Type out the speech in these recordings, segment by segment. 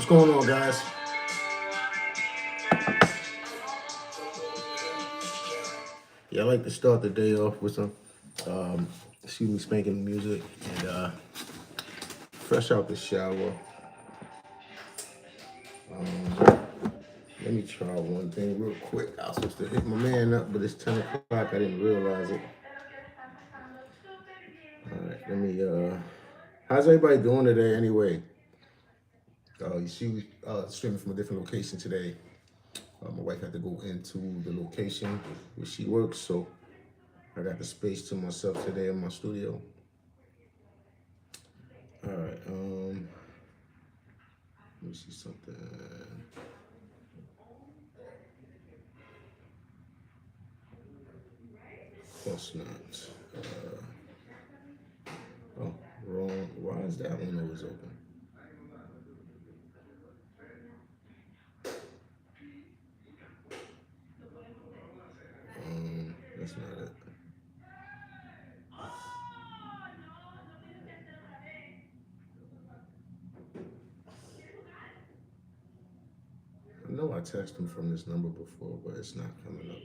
What's going on, guys? Yeah, I like to start the day off with some, um, spanking music and fresh out the shower. Let me try one thing real quick. I was supposed to hit my man up, but it's 10 o'clock. I didn't realize it. All right, let me. How's everybody doing today, anyway? You see, we streaming from a different location today. My wife had to go into the location where she works, so I got the space to myself today in my studio. All right. Let me see something. Course not. Oh, wrong. Why is that one always open? That's not it. I know I texted him from this number before, but it's not coming up.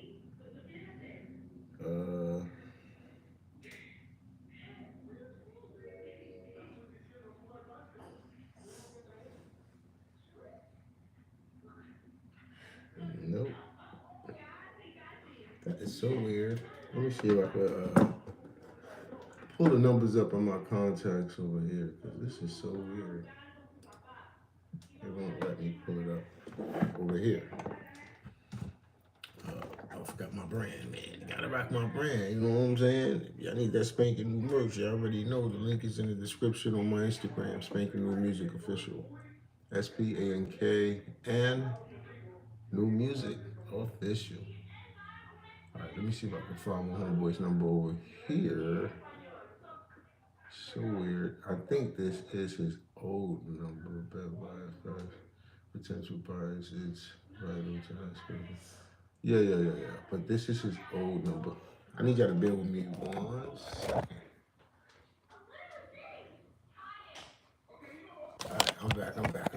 Nope. That is so weird. Let me see if I could pull the numbers up on my contacts over here, because this is so weird. It won't let me pull it up over here. I forgot my brand, man. Gotta rock my brand, you know what I'm saying? If y'all need that Spankn new merch, you already know. The link is in the description on my Instagram, Spankn New Music Official. SPANK New Music Official. All right, let me see if I can find my homeboy's number over here. So weird. I think this is his old number. Potential buyers, it's vital to us. Yeah. But this is his old number. I need y'all to bear with me one second. All right, I'm back.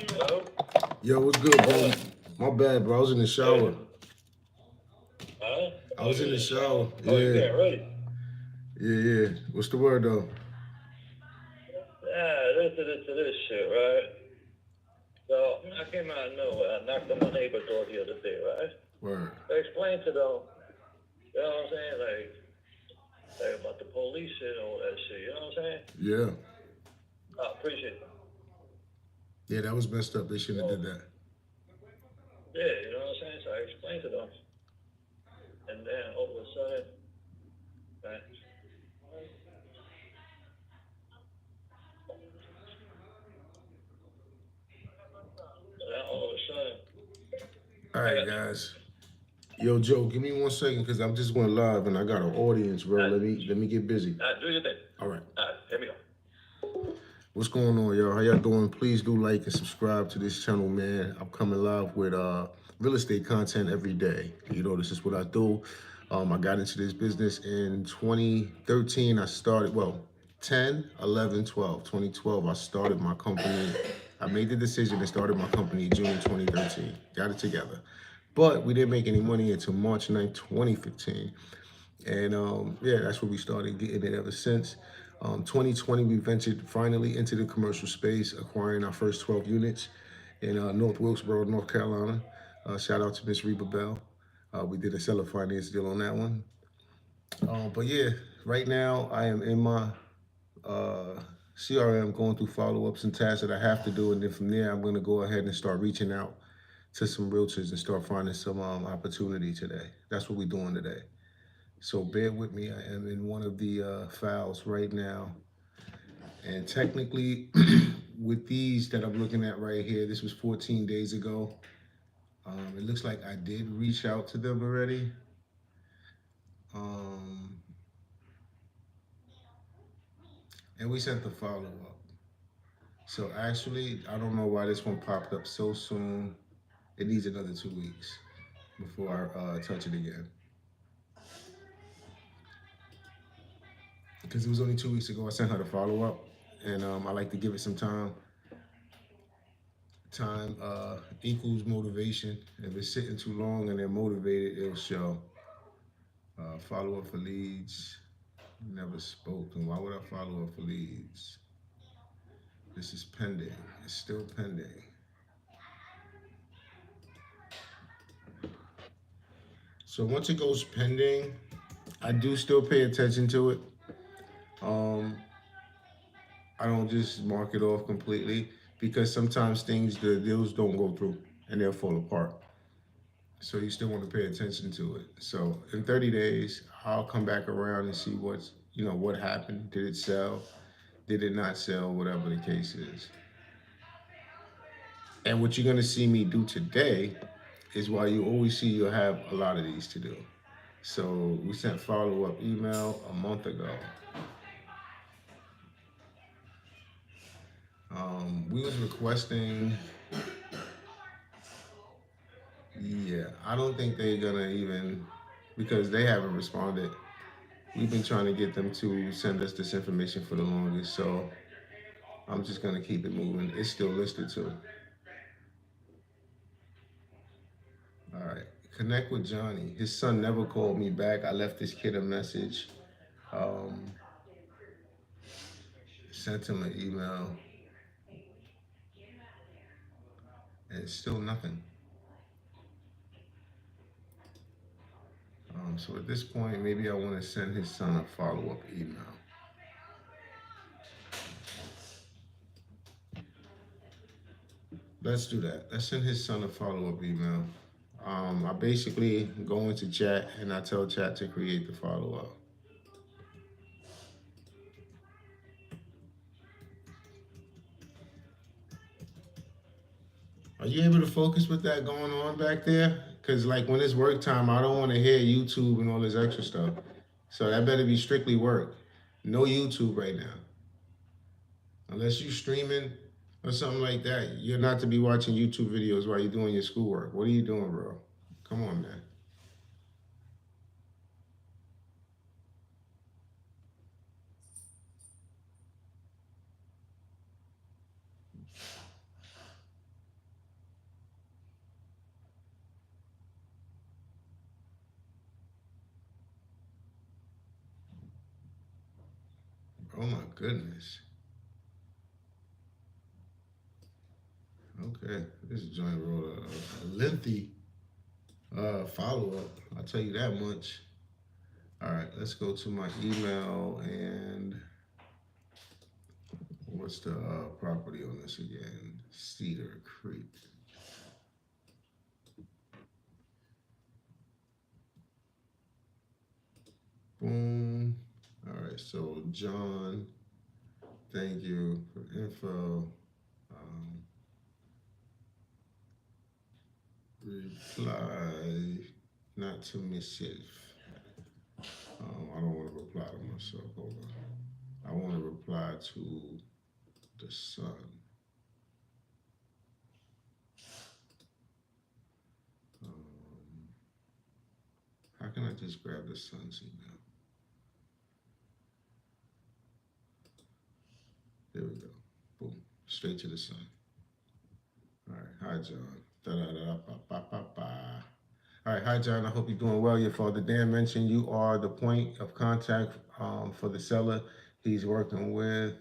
Hello? Yo, what's good, bro? My bad, bro. I was in the shower. Huh? I was in the shower. Oh, you Yeah. getting ready? Yeah. What's the word, though? Yeah, listen to this shit, right? So, I came out of nowhere. I knocked on my neighbor's door the other day, right? Word. I explained to them, you know what I'm saying? Like about the police shit and all that shit, you know what I'm saying? Yeah. I appreciate it. Yeah, that was messed up. They shouldn't have did that. Yeah, you know what I'm saying? So I explained to them. And then all of a sudden, right? And then all of a sudden, All right, guys. Yo, Joe, give me 1 second because I'm just going live and I got an audience, bro. Let me get busy. do your thing. All right. Here we go. What's going on, y'all? How y'all doing? Please do like and subscribe to this channel, man. I'm coming live with real estate content every day. You know, this is what I do. I got into this business in 2013. I started, 10, 11, 12. 2012, I started my company. I made the decision and started my company June 2013. Got it together. But we didn't make any money until March 9th, 2015. And yeah, that's where we started getting it ever since. 2020, we ventured finally into the commercial space, acquiring our first 12 units in North Wilkesboro, North Carolina. Shout out to Miss Reba Bell. We did a seller finance deal on that one. But yeah, right now I am in my CRM going through follow-ups and tasks that I have to do. And then from there, I'm going to go ahead and start reaching out to some realtors and start finding some opportunity today. That's what we're doing today. So bear with me. I am in one of the files right now. And technically, with these that I'm looking at right here, this was 14 days ago. It looks like I did reach out to them already. And we sent the follow-up. So actually, I don't know why this one popped up so soon. It needs another 2 weeks. before I touch it again. Because it was only 2 weeks ago I sent her the follow up, and I like to give it some time. Time equals motivation. If it's sitting too long and they're motivated, it'll show. Follow up for leads. Never spoken. Why would I follow up for leads? This is pending. It's still pending. So once it goes pending, I do still pay attention to it. Um, I don't just mark it off completely because sometimes the deals don't go through and they'll fall apart. So you still want to pay attention to it. So in 30 days, I'll come back around and see what happened. Did it sell? Did it not sell? Whatever the case is. And what you're gonna see me do today is why you always see you'll have a lot of these to do. So we sent follow-up email a month ago. We was requesting. Yeah, I don't think they're gonna even because they haven't responded. We've been trying to get them to send us this information for the longest, so I'm just gonna keep it moving. It's still listed too. All right, connect with Johnny. His son never called me back. I left this kid a message, um, sent him an email, and still nothing. So at this point, maybe I want to send his son a follow-up email. Let's do that. Let's send his son a follow-up email. I basically go into chat and I tell chat to create the follow-up. Are you able to focus with that going on back there? Because like when it's work time, I don't want to hear YouTube and all this extra stuff. So that better be strictly work. No YouTube right now. Unless you streaming or something like that, you're not to be watching YouTube videos while you're doing your schoolwork. What are you doing, bro? Come on, man. Oh my goodness. Okay, this joint wrote a lengthy follow up. I'll tell you that much. All right, let's go to my email and what's the property on this again? Cedar Creek. Boom. All right, so John, thank you for info. Um, reply not to myself. I don't want to reply to myself. Hold on. I want to reply to the sun. Um, how can I just grab the sun's email? There we go. Boom. Straight to the sun. All right. Hi, John. Da-da-da-ba-ba-ba-ba. All right. Hi, John. I hope you're doing well. Your father, Dan, mentioned you are the point of contact for the seller he's working with.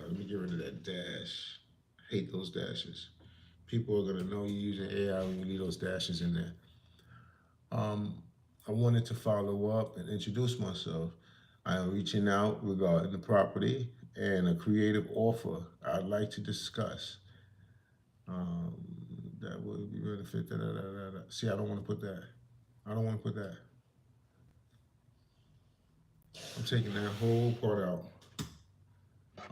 Let me get rid of that dash. I hate those dashes. People are going to know you're using AI when you leave those dashes in there. Um, I wanted to follow up and introduce myself. I am reaching out regarding the property and a creative offer I'd like to discuss. Um, that would be benefit. Da, da, da, da, da. See, I don't want to put that. I don't want to put that. I'm taking that whole part out.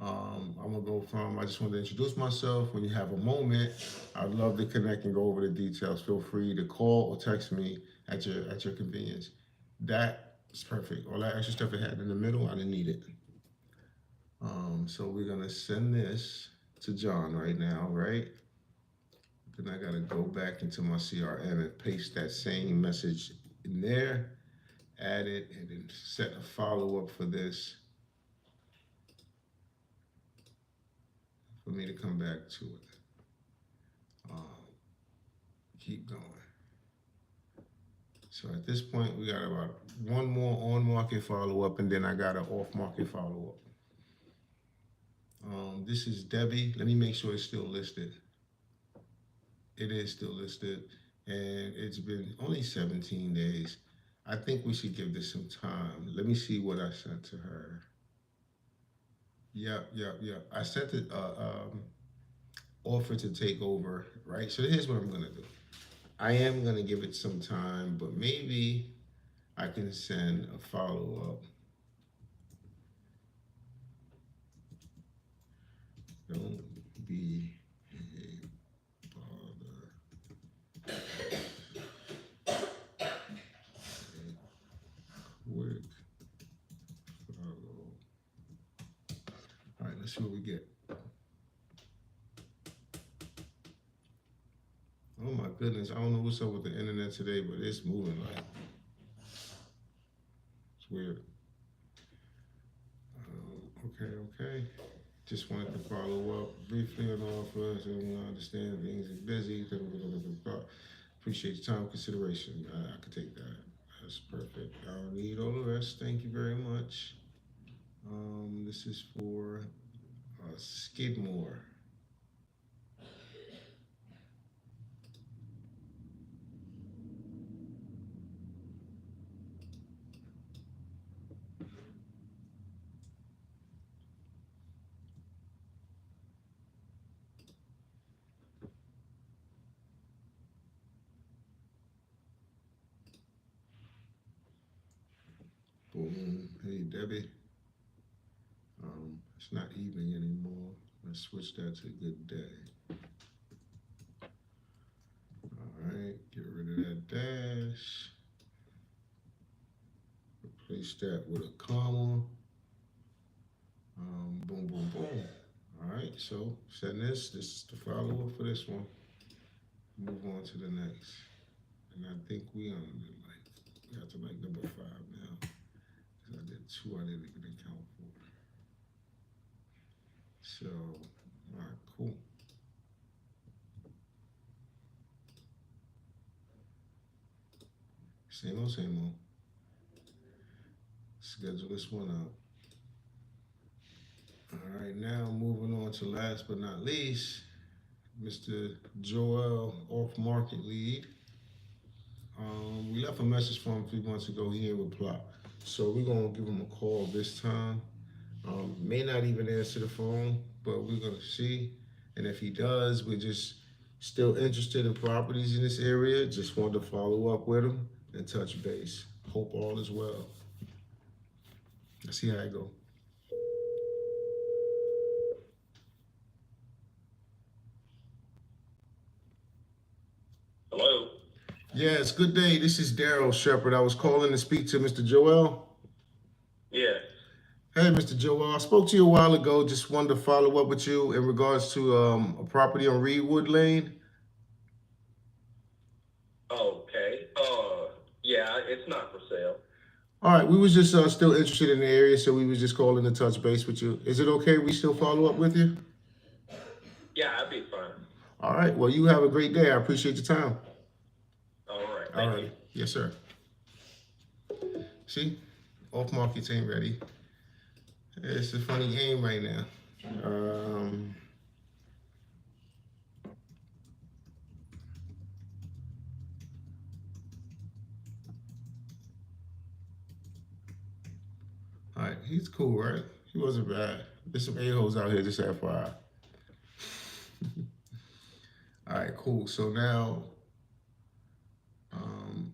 I'm gonna go from. I just want to introduce myself. When you have a moment, I'd love to connect and go over the details. Feel free to call or text me at your convenience. That is perfect. All that extra stuff it had in the middle, I didn't need it. So we're gonna send this to John right now, right? Then I gotta go back into my CRM and paste that same message in there, add it, and then set a follow-up for this for me to come back to it. Keep going. So at this point, we got about one more on-market follow-up, and then I got an off-market follow-up. This is Debbie. Let me make sure it's still listed. It is still listed, and it's been only 17 days. I think we should give this some time. Let me see what I sent to her. Yep. I sent it offer to take over, right? So here's what I'm gonna do. I am gonna give it some time, but maybe I can send a follow-up. Don't be a bother. Quick follow. All right, let's see what we get. Oh my goodness, I don't know what's up with the internet today, but it's moving like it's weird. Okay. Just wanted to follow up briefly on offer, so I understand things are busy. Appreciate your time consideration. I could take that. That's perfect. I don't need all the rest. Thank you very much. This is for Skidmore. Boom. Hey, Debbie. It's not evening anymore. Let's switch that to good day. All right, get rid of that dash. Replace that with a comma. Boom. All right, so send this. This is the follow-up for this one. Move on to the next. And I think we got to like number 5 now. Because I did 2 I didn't even account for. So, all right, cool. Same old. Schedule this one out. All right, now moving on to last but not least, Mr. Joel, off-market lead. We left a message for him 3 months ago. He didn't reply. So we're going to give him a call this time. May not even answer the phone, but we're going to see. And if he does, we're just still interested in properties in this area. Just wanted to follow up with him and touch base. Hope all is well. Let's see how it go. Hello? Yes, good day. This is Daryl Shepard. I was calling to speak to Mr. Joel. Yeah. Hey, Mr. Joel. I spoke to you a while ago. Just wanted to follow up with you in regards to a property on Reedwood Lane. Okay. Yeah, it's not for sale. All right, we was just still interested in the area, so we was just calling to touch base with you. Is it okay we still follow up with you? Yeah, I'd be fine. All right, well, you have a great day. I appreciate your time. All right. All Thank right. you. Yes, sir. See, off markets ain't ready. It's a funny game right now. All right, he's cool, right? He wasn't bad. There's some a-holes out here, just FYI. All right, cool. So now,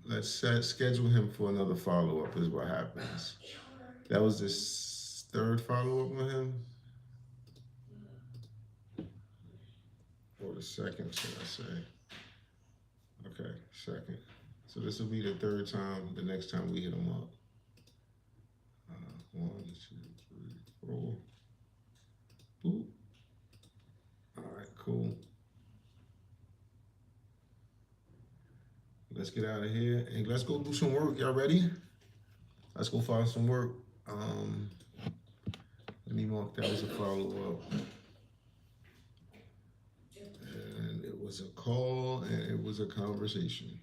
let's schedule him for another follow-up is what happens. That was this 3rd follow-up with him? Or the 2nd, should I say? Okay, 2nd. So this will be the 3rd time, the next time we hit him up. 1, 2, 3, 4. Boop. All right, cool. Let's get out of here and let's go do some work. Y'all ready? Let's go find some work. Um, Let me mark that as a follow up. And it was a call and it was a conversation.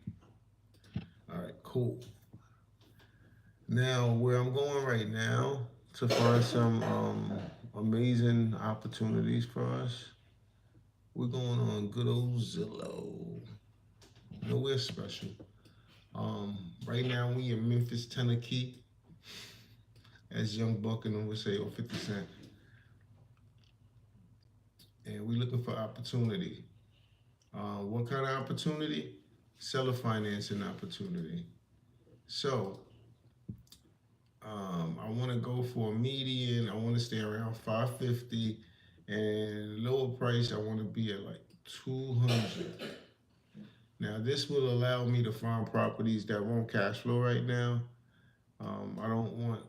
All right, cool. Now, where I'm going right now to find some amazing opportunities for us, we're going on good old Zillow. Nowhere special. Right now, we in Memphis, Tennessee, as Young Buck and them would say, or 50 Cent. And we're looking for opportunity. What kind of opportunity? Seller financing opportunity. So, I want to go for a median. I want to stay around 550, and lower price. I want to be at like 200. Now, this will allow me to find properties that won't cash flow right now. I don't want.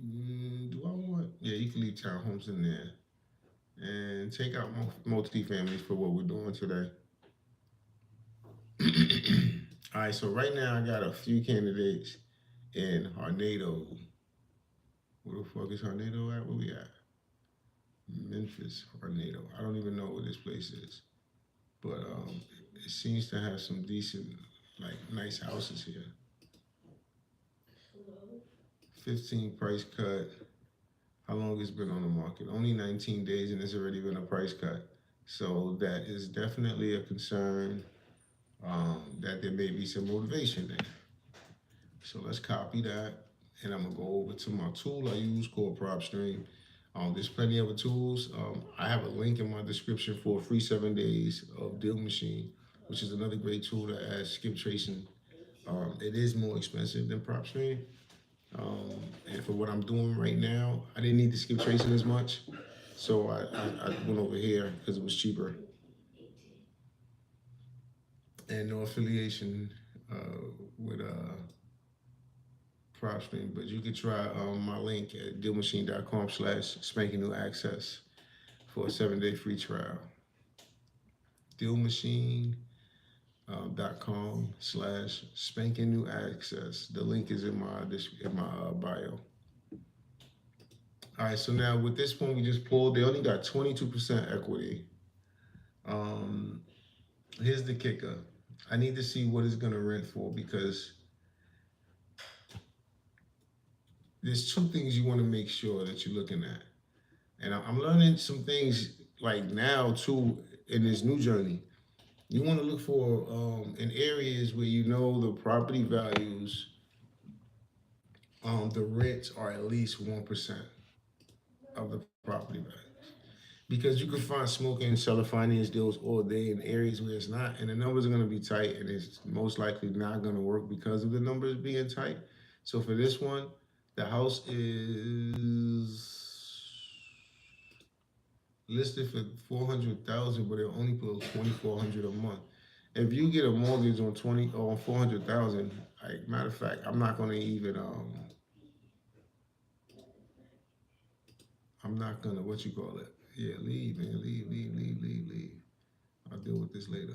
Do I want? Yeah, you can leave townhomes in there and take out multifamilies for what we're doing today. All right, so right now I got a few candidates in Tornado. Where the fuck is Tornado at? Where we at? Memphis, Tornado. I don't even know where this place is, but it seems to have some decent, like nice houses here. 15 price cut. How long it's been on the market? Only 19 days, and there's already been a price cut. So that is definitely a concern. That there may be some motivation there. So let's copy that, and I'm gonna go over to my tool I use called PropStream. There's plenty of other tools. I have a link in my description for a free 7 days of Deal Machine, which is another great tool to add skip tracing. It is more expensive than PropStream, and for what I'm doing right now, I didn't need to skip tracing as much, so I went over here because it was cheaper and no affiliation with PropStream, but you can try my link at dealmachine.com/Spankn new access for a 7 day free trial. Dealmachine.com/Spankn new access. The link is in my bio. All right, so now with this one we just pulled, they only got 22% equity. Um, Here's the kicker. I need to see what it's gonna rent for because there's two things you want to make sure that you're looking at. And I'm learning some things like now too in this new journey. You want to look for in areas where you know the property values, the rents are at least 1% of the property value. Because you can find smoking and seller finance deals all day in areas where it's not, and the numbers are going to be tight, and it's most likely not going to work because of the numbers being tight. So for this one, the house is listed for 400,000, but it only put 2,400 a month. If you get a mortgage on 20 or 400,000, like matter of fact, I'm not gonna even I'm not gonna what you call it. Yeah, leave, man, leave. I'll deal with this later.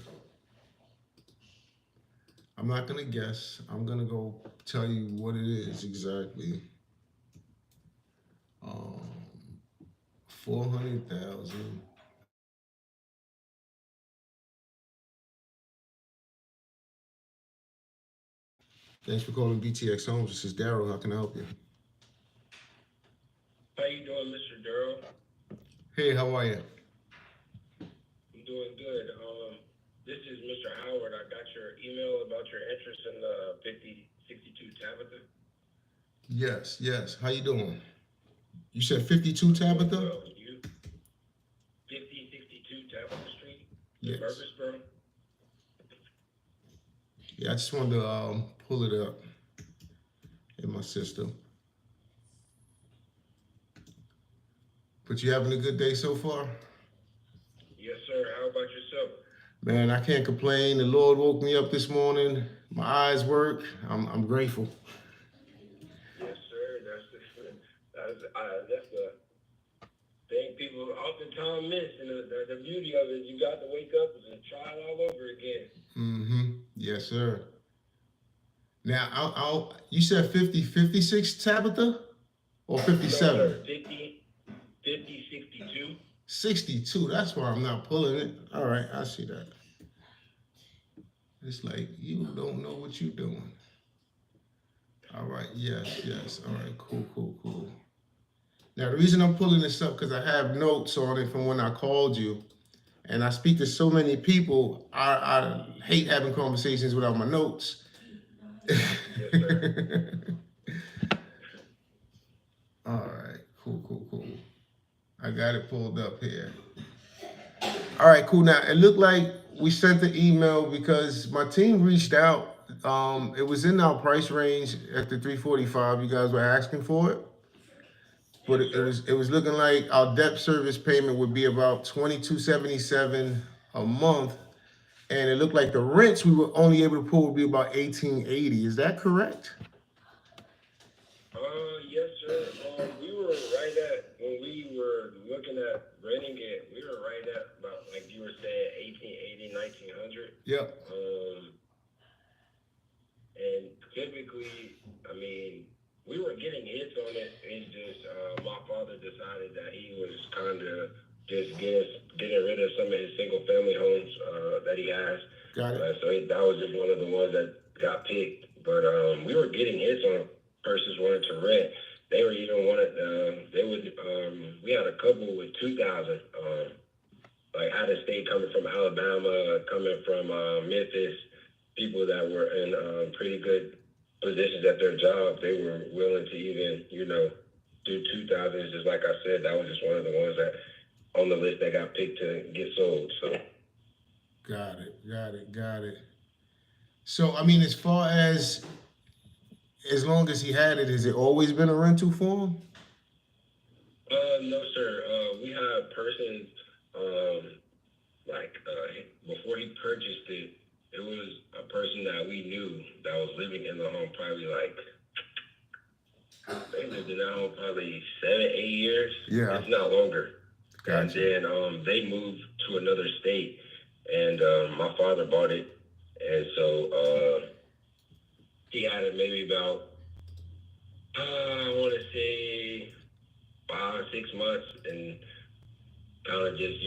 I'm not gonna guess. I'm gonna go tell you what it is exactly. Um, 400,000. Thanks for calling BTX Homes. This is Daryl. How can I help you? How you doing, Mr. Durrell? Hey, how are you? I'm doing good. This is Mr. Howard. I got your email about your interest in the 5062 Tabitha. Yes. How you doing? You said 52 Doing Tabitha? well. You 5062 Tabitha Street in Yes. Murfreesboro. Yeah, I just wanted to pull it up in my system. But you having a good day so far? Yes, sir. How about yourself? Man, I can't complain. The Lord woke me up this morning. My eyes work. I'm grateful. Yes, sir. That's the thing people oftentimes miss, and the beauty of it is you got to wake up and try it all over again. Mm-hmm. Yes, sir. Now, you said 50, 56, Tabitha? Or No, sir. 57? 50, 62. 62. That's why I'm not pulling it. All right, I see that. It's like you don't know what you're doing. All right, yes, yes. All right, cool, cool, cool. Now, the reason I'm pulling this up because I have notes on it from when I called you, and I speak to so many people. I hate having conversations without my notes. Yes, sir. All right, cool, cool, cool. I got it pulled up here. All right, cool. Now it looked like we sent the email because my team reached out. It was in our price range at the 345. You guys were asking for it, but Yes, it sir. was it was looking like our debt service payment would be about 2277 a month, and it looked like the rents we were only able to pull would be about 1880. Is that correct? Yes, sir. We were right at when we were looking at renting it. We were right at about like you were saying, 1880, 1900. Yep. And typically, I mean, we were getting hits on it. It's just my father decided that he was kind of just getting rid of some of his single family homes that he has. Got it. That was just one of the ones that got picked. But we were getting hits on persons wanting to rent. They were even wanted. They would. We had a couple with 2,000. Like out of state, coming from Alabama, coming from Memphis, people that were in pretty good positions at their job, they were willing to even, do 2,000. Just like I said, that was just one of the ones that on the list that got picked to get sold. So, Got it. Got it. Got it. So I mean, as long as he had it, has it always been a rental for him? no, sir. We had persons, um, before he purchased it, it was a person that we knew that was living in the home probably like they lived in that home probably 7, 8 years, Yeah. if not longer. And Gotcha. then they moved to another state, and my father bought it, and so he had it maybe about I want to say 5, 6 months, and kind of just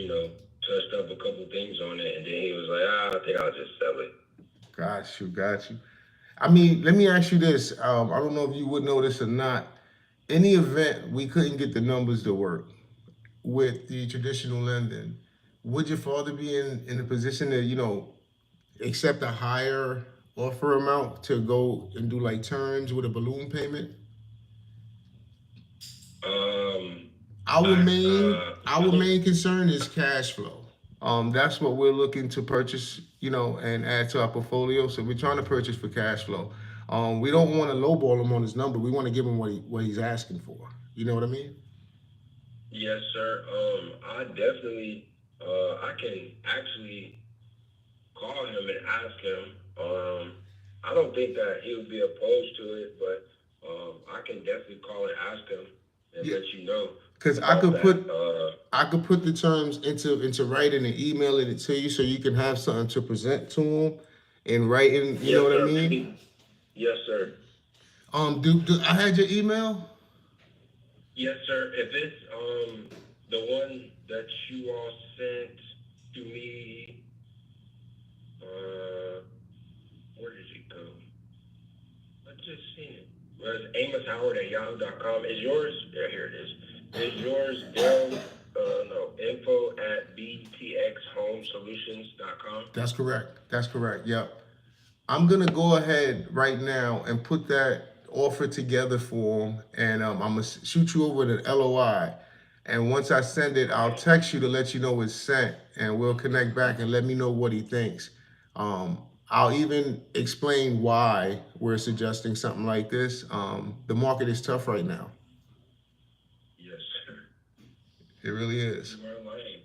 touched up a couple things on it, and then he was like, I think I'll just sell it. Got you. Got you. I mean, let me ask you this. I don't know if you would know this or not. In the event we couldn't get the numbers to work with the traditional lending, would your father be in a position to, accept a higher offer amount to go and do like terms with a balloon payment? Um, Our I main I our don't. main concern is cash flow. That's what we're looking to purchase, and add to our portfolio. So we're trying to purchase for cash flow. We don't want to lowball him on his number. We want to give him what he's asking for. You know what I mean? Yes, sir. I definitely. I can actually call him and ask him. I don't think that he would be opposed to it, but I can definitely call and ask him and Yeah, let you know because about that. I could put the terms into writing and emailing it to you so you can have something to present to him in writing. You know Yes, what I sir. mean? Yes, sir. Do I had your email? Yes, sir. If it's the one that you all sent to me, uh, where did it go? I just seen it. Well, it's Amos Howard at yahoo.com. Is yours? Yeah, here it is. Is yours Daryl? No, info at btxhomesolutions.com. That's correct. That's correct. Yep. I'm gonna go ahead right now and put that offer together for him, and I'm gonna shoot you over the LOI. And once I send it, I'll text you to let you know it's sent, and we'll connect back and let me know what he thinks. Um, I'll even explain why we're suggesting something like this. The market is tough right now. Yes, sir. It really is. You aren't lying.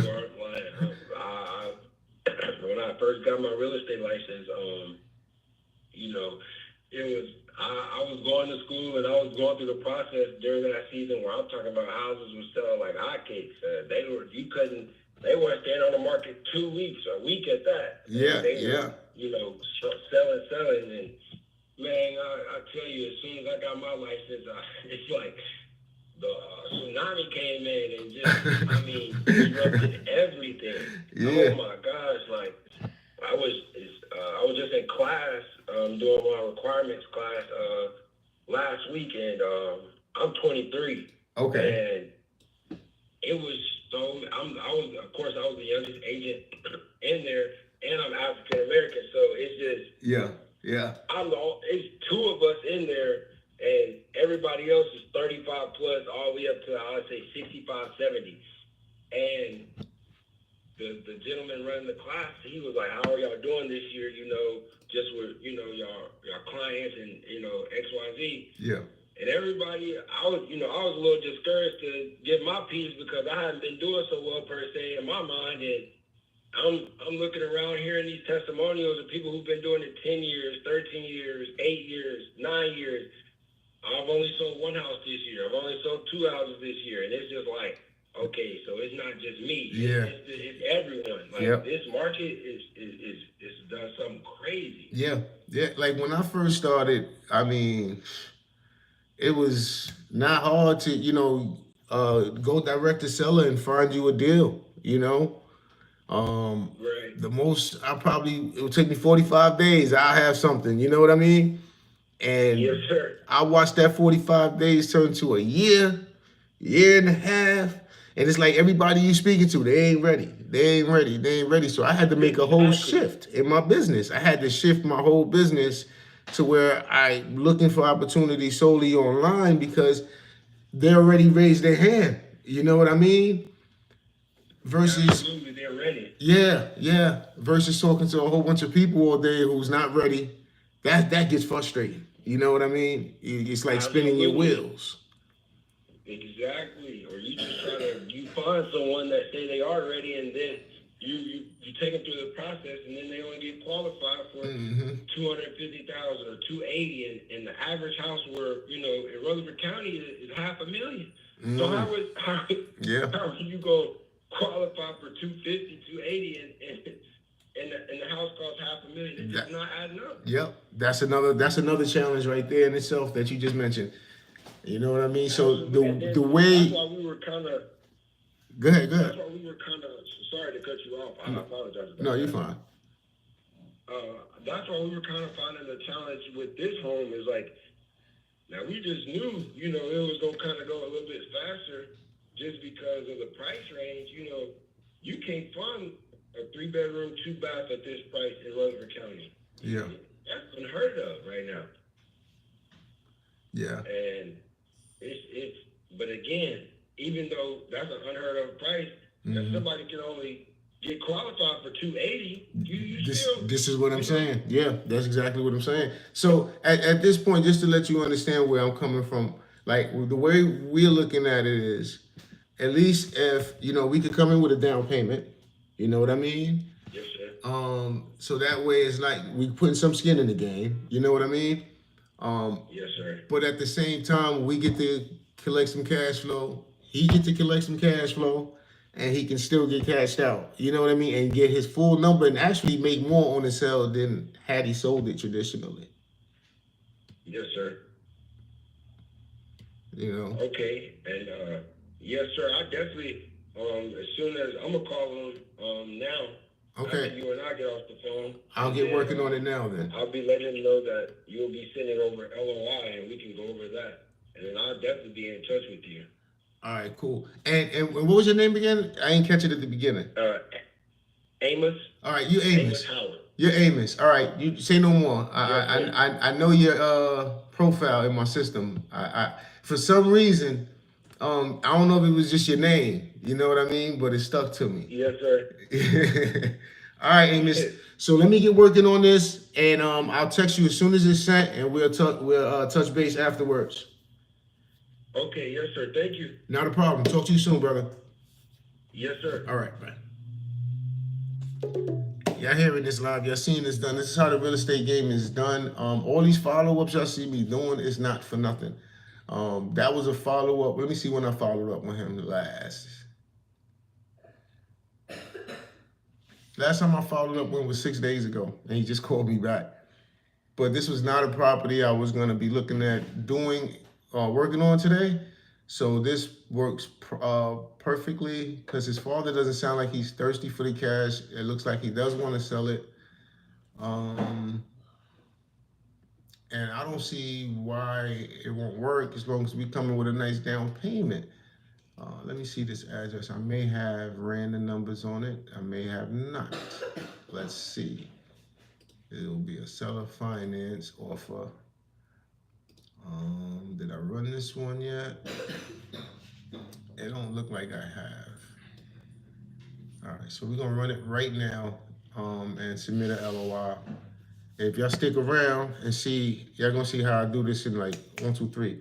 You aren't lying. When I first got my real estate license, you know, it was I was going to school and I was going through the process during that season where I'm talking about houses were selling like hotcakes. They were you couldn't they weren't staying on the market 2 weeks, a week at that, and Yeah, they were yeah. selling and man, I tell you, as soon as I got my license, it's like the tsunami came in and just I mean disrupted everything. Oh Yeah. my gosh, like I was just in class doing my requirements class last week, and I'm 23, Okay. and it was I was of course I was the youngest agent in there, and I'm African American, so it's just Yeah. Yeah. it's two of us in there, and everybody else is 35 plus, all the way up to I would say 65, 70, and the gentleman running the class, he was like, "How are y'all doing this year? Just with y'all clients and X Y Z." Yeah. And everybody, I was a little discouraged to get my piece because I hadn't been doing so well per se in my mind, and I'm looking around hearing these testimonials of people who've been doing it 10 years, 13 years, 8 years, 9 years. I've only sold one house this year. I've only sold two houses this year, and it's just like, okay, so it's not just me. Yeah. It's everyone. Like Yep. this market is done something crazy. Yeah. Yeah. Like when I first started, I mean, it was not hard to, go direct to seller and find you a deal, Um, Right. the most it would take me 45 days. I'll have something, you know what I mean? Yes, And sir. I watched that 45 days turn to a year, year and a half. And it's like everybody you speaking to, they ain't ready. They ain't ready. They ain't ready. So I had to make a whole Exactly. shift in my business. I had to shift my whole business to where I'm looking for opportunities solely online because they already raised their hand. You know what I mean? Versus, Absolutely, they're ready. yeah, yeah. Versus talking to a whole bunch of people all day who's not ready. That gets frustrating. You know what I mean? It's like spinning your Absolutely. wheels. Exactly. Or you just try to you find someone that say they are ready, and then you take them through the process, and then they only get qualified for Hmm. 250,000 or 280, and the average house where in Rutherford County is half a million. So Hmm. Yeah. how are you going to qualify for 250, 280, and the house costs half a million? It's just That, not adding up. yep. That's another challenge right there in itself that you just mentioned. You know what I mean? So Absolutely. And the then that's way why we were kind of go ahead, go that's ahead. why we were kind of sorry to cut you off. I No, apologize no, about you're that. fine. That's why we were kind of finding the challenge with this home is like now we just knew it was gonna kind of go a little bit faster just because of the price range. You can't find a 3 bedroom, 2 bath at this price in Rutherford County. Yeah, That's unheard of right now, yeah. and it's but again, even though that's an unheard of price, if Hmm. somebody can only get qualified for 280, you This still this is what I'm you know saying. Yeah, that's exactly what I'm saying. So at this point, just to let you understand where I'm coming from, like the way we're looking at it is, at least if we could come in with a down payment, you know what I mean? yes sir, So that way it's like we putting some skin in the game. You know what I mean? Um, yes sir, but at the same time, we get to collect some cash flow. He get to collect some cash flow, and he can still get cashed out. You know what I mean? And get his full number and actually make more on the sale than had he sold it traditionally. yes sir. You know? Okay, and yes, sir. I definitely, as soon as I'm gonna call him now after Okay, you and I get off the phone, I'll and get then working on it now then. I'll be letting him know that you'll be sending over LOI, and we can go over that, and then I'll definitely be in touch with you. All right, cool. And what was your name again? I didn't catch it at the beginning. Uh, Amos, All right, you Amos Amos. Howard. You're Amos. All right, you say no more. Yes, sir. I know your profile in my system. For some reason, I don't know if it was just your name. You know what I mean? But it stuck to me. Yes, sir. All right, Amos. So let me get working on this, and I'll text you as soon as it's sent, and we'll touch base afterwards. Okay, yes, sir. Thank you. Not a problem. Talk to you soon, brother. Yes, sir. All right, bye. Y'all hearing this live, y'all seeing this done. This is how the real estate game is done. All these follow-ups y'all see me doing is not for nothing. That was a follow-up. Let me see when I followed up with him last. Last time I followed up with him was 6 days ago, and he just called me back. But this was not a property I was going to be looking at doing, working on today. So this works perfectly because his father doesn't sound like he's thirsty for the cash. It looks like he does want to sell it. And I don't see why it won't work as long as we come in with a nice down payment. Let me see this address. I may have random numbers on it. I may have not. Let's see. It'll be a seller finance offer. Did I run this one yet? It don't look like I have. All right, so we're gonna run it right now and submit a LOI. If y'all stick around and see, y'all gonna see how I do this in like 1, 2, 3.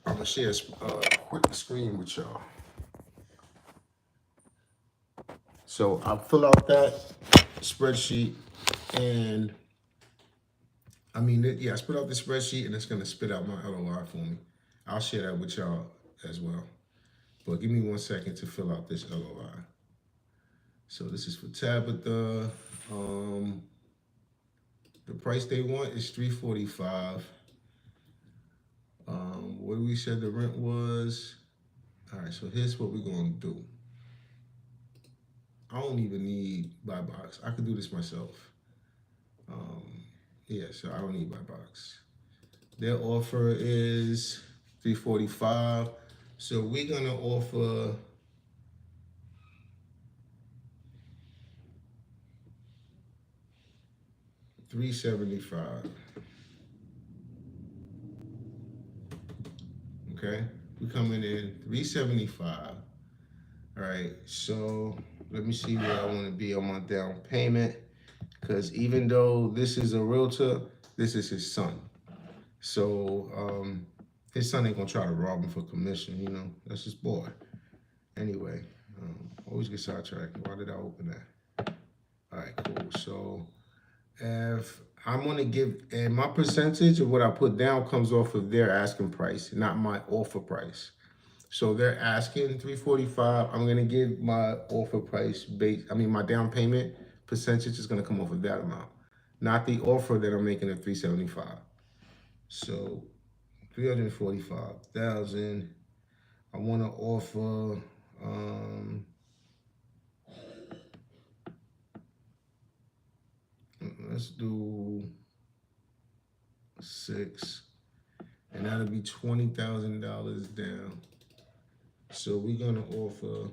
I'm gonna share a quick screen with y'all. So I'll fill out that spreadsheet and I spit out the spreadsheet and it's gonna spit out my LOI for me. I'll share that with y'all as well. But give me 1 second to fill out this LOI. So this is for Tabitha. The price they want is $345. What we said the rent was. All right, so here's what we're gonna do. I don't even need buy box. I could do this myself. So I don't need buy box. Their offer is $345. So we're gonna offer $375. Okay, we coming in $375. All right, so let me see where I want to be on my down payment. Because even though this is a realtor, this is his son. So his son ain't gonna try to rob him for commission, you know. That's his boy. Anyway, always get sidetracked. Why did I open that? All right, cool. So if I'm gonna give, and my percentage of what I put down comes off of their asking price, not my offer price. So they're asking $345. I'm gonna give my offer price my down payment percentage is gonna come off of that amount, not the offer that I'm making at $375. So $345,000. I want to offer. Let's do 6, and that'll be $20,000 down. So we're gonna offer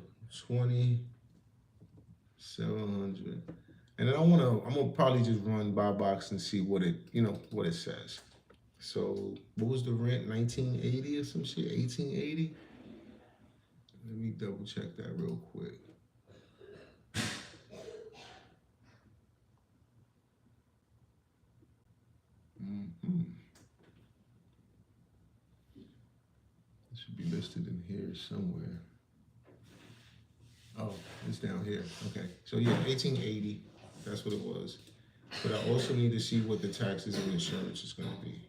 2,700, and then I'm gonna probably just run buy box and see what it says. So what was the rent? 1980 or some shit? 1880? Let me double check that real quick. It should be listed in here somewhere. Oh, it's down here. Okay, so yeah, 1880. That's what it was. But I also need to see what the taxes and insurance is going to be.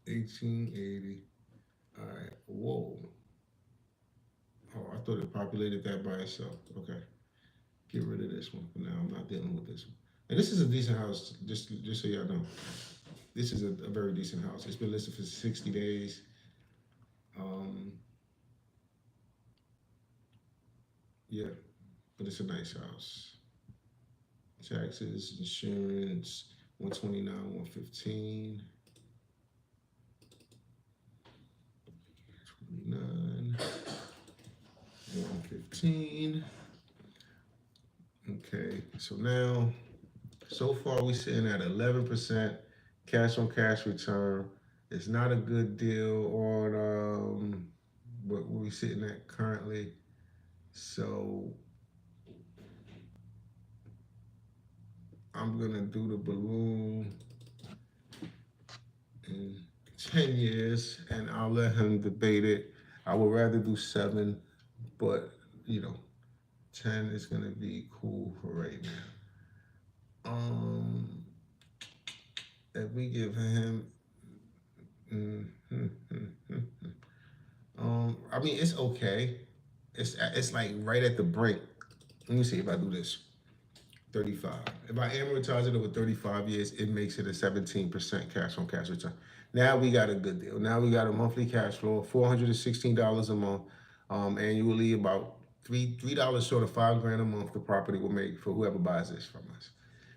1880. All right. Whoa. Oh, I thought it populated that by itself. Okay. Get rid of this one for now. I'm not dealing with this one. And this is a decent house, just so y'all know. This is a very decent house. It's been listed for 60 days. Yeah, but it's a nice house. Taxes, insurance, 129, 115. 29, 115. Okay, so now, so far we're sitting at 11% cash on cash return. It's not a good deal on what we're sitting at currently. So I'm gonna do the balloon in 10 years and I'll let him debate it. I would rather do 7, but you know, 10 is gonna be cool for right now. If we give him, mm, mm, mm, mm, I mean, it's okay. It's like right at the brink. Let me see if I do this. 35. If I amortize it over 35 years, it makes it a 17% cash on cash return. Now we got a good deal. Now we got a monthly cash flow of $416 a month. Annually, about $3 short of 5 grand a month. The property will make for whoever buys this from us.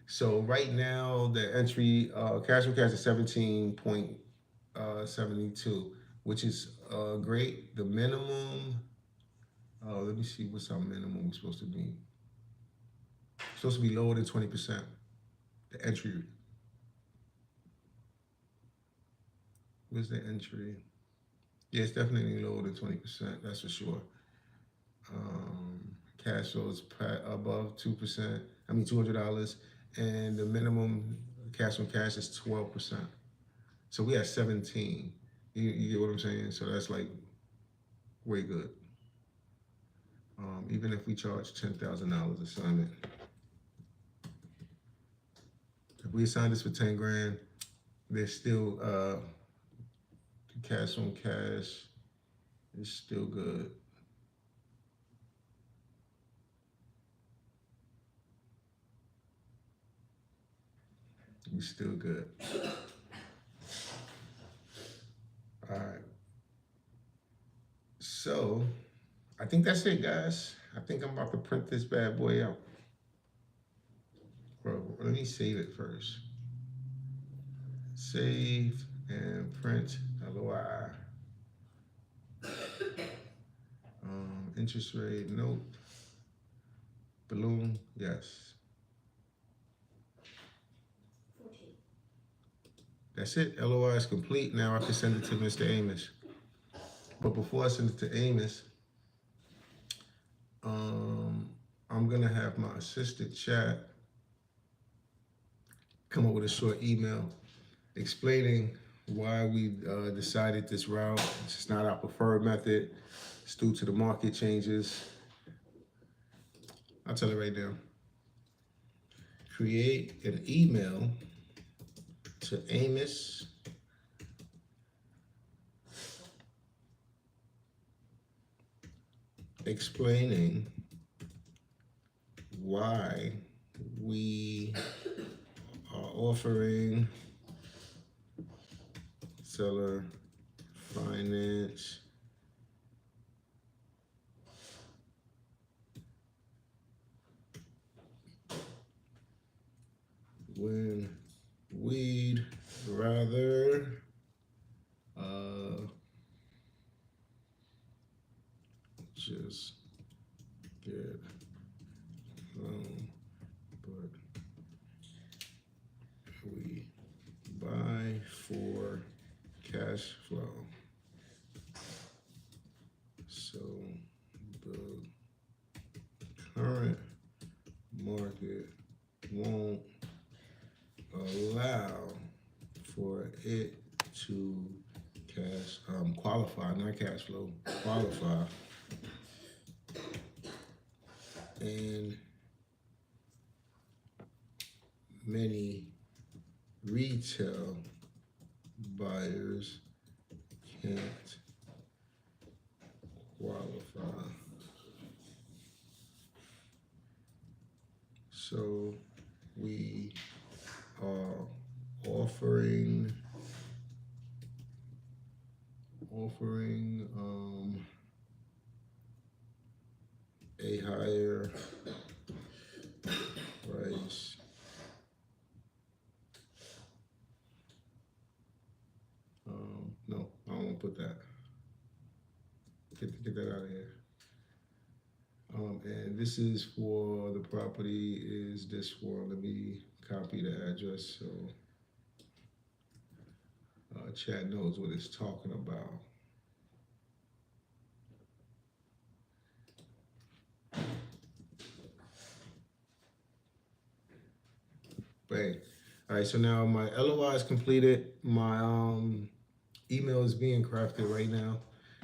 So right now the entry cash on cash is 17.72, which is great. The minimum. Let me see what's our minimum we're supposed to be. Supposed to be lower than 20%. The entry. Where's the entry? Yeah, it's definitely lower than 20%. That's for sure. Um, Cash flow is above 2%. I mean $200, and the minimum cash on cash is 12%. So we have 17. You get what I'm saying? So that's like way good. Even if we charge $10,000 assignment, if we assign this for 10 grand, there's still cash on cash is still good. We still good. All right. So I think that's it, guys. I think I'm about to print this bad boy out. Bro, let me save it first. Save and print LOI. Interest rate, nope. Balloon, yes. That's it. LOI is complete. Now I can send it to Mr. Amos. But before I send it to Amos, I'm gonna have my assistant chat come up with a short email explaining why we decided this route. It's just not our preferred method. It's due to the market changes. I'll tell it right now. Create an email to Amos explaining why we are offering seller finance when we'd rather just get loan, but we buy for cash flow. So the current market won't allow for it to qualify, not cash flow, qualify. And many retail buyers can't qualify. So we are offering a higher price no, I don't want to put that. Get that out of here. And this is for the property is this one. Let me copy the address so chat knows what it's talking about. Bang. All right, so now my LOI is completed. My email is being crafted right now.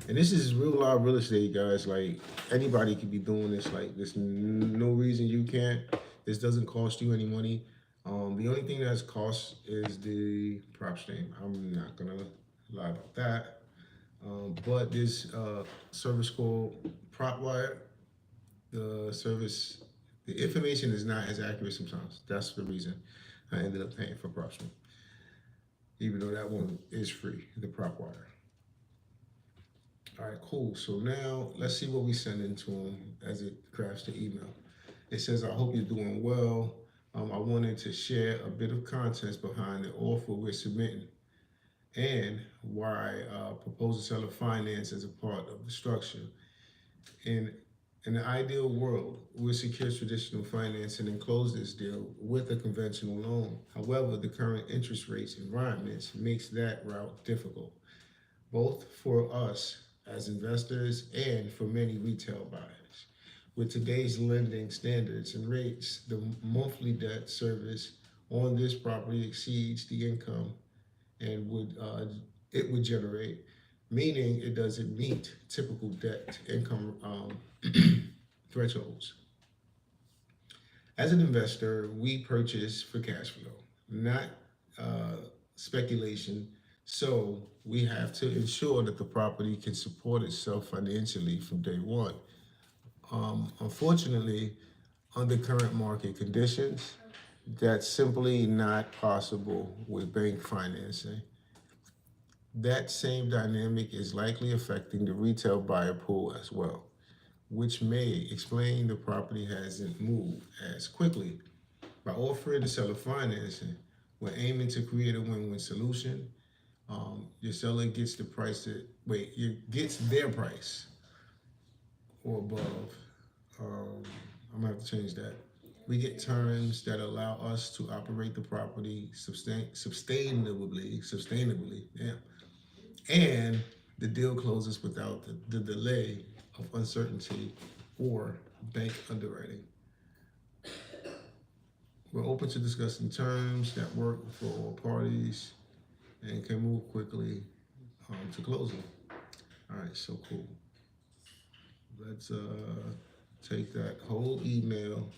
And this is real live real estate, guys. Like anybody could be doing this. Like there's no reason you can't. This doesn't cost you any money. The only thing that's cost is the prop stream. I'm not gonna lie about that. But this service called prop wire, the service, the information is not as accurate sometimes. That's the reason I ended up paying for prop stream, even though that one is free. The prop wire. All right, cool. So now let's see what we send into them as it crafts the email. It says, I hope you're doing well. I wanted to share a bit of context behind the offer we're submitting and why proposal seller finance is a part of the structure. In in the ideal world, we secure traditional financing and close this deal with a conventional loan. However, the current interest rates environments makes that route difficult, both for us as investors and for many retail buyers. With today's lending standards and rates, the monthly debt service on this property exceeds the income and it would generate, meaning it doesn't meet typical debt to income thresholds. As an investor, we purchase for cash flow, not speculation. So we have to ensure that the property can support itself financially from day one. Unfortunately, under current market conditions, that's simply not possible with bank financing. That same dynamic is likely affecting the retail buyer pool as well, which may explain the property hasn't moved as quickly. By offering the seller financing, we're aiming to create a win-win solution. Your seller gets the price that wait, you gets their price or above. Um, I'm gonna have to change that. We get terms that allow us to operate the property sustainably, yeah, and the deal closes without the delay of uncertainty or bank underwriting. We're open to discussing terms that work for all parties and can move quickly to closing. All right, so cool. Let's take that whole email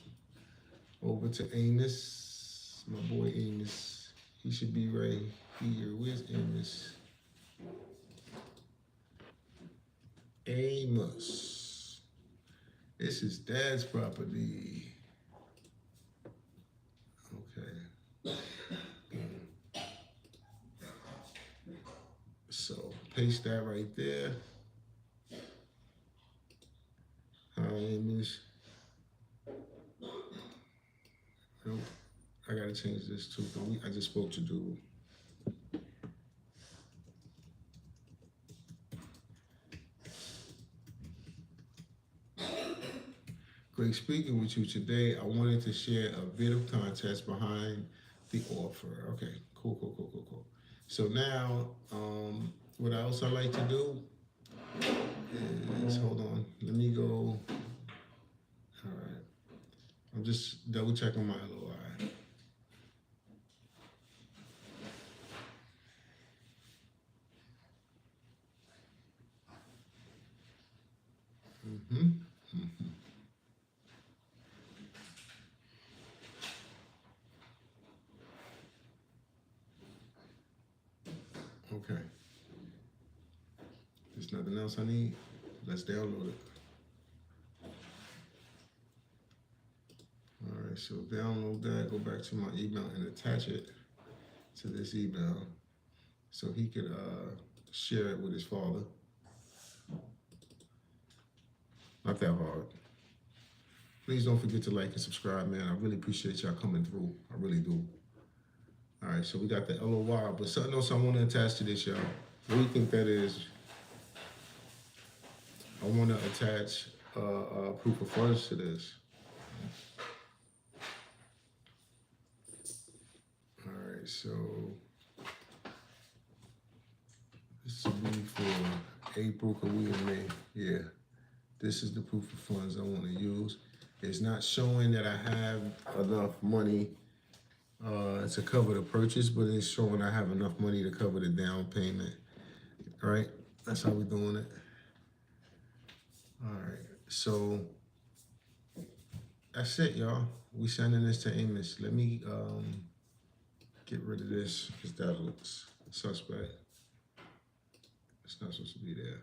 over to Amos, my boy Amos. He should be right here. Where's Amos? Amos. This is Dad's property. Okay. So paste that right there. Hi, Amos. Nope. I gotta change this too. I just spoke to dude. Great speaking with you today. I wanted to share a bit of context behind the offer. Okay, cool. So now, what else I like to do is, hold on, let me go. All right, I'm just double checking my LOI. Mm-hmm. Okay. There's nothing else I need. Let's download it. All right, so download that, go back to my email and attach it to this email so he could share it with his father. Not that hard. Please don't forget to like and subscribe, man. I really appreciate y'all coming through. I really do. All right, so we got the LOY, but something else I want to attach to this, y'all. What do you think that is? I want to attach proof of funds to this. All right, so this will be for April, cause we in May. Yeah, this is the proof of funds I want to use. It's not showing that I have enough money to cover the purchase, but it's showing I have enough money to cover the down payment. All right, that's how we're doing it. All right. So that's it, y'all. We sending this to Amos. Let me get rid of this because that looks suspect. It's not supposed to be there.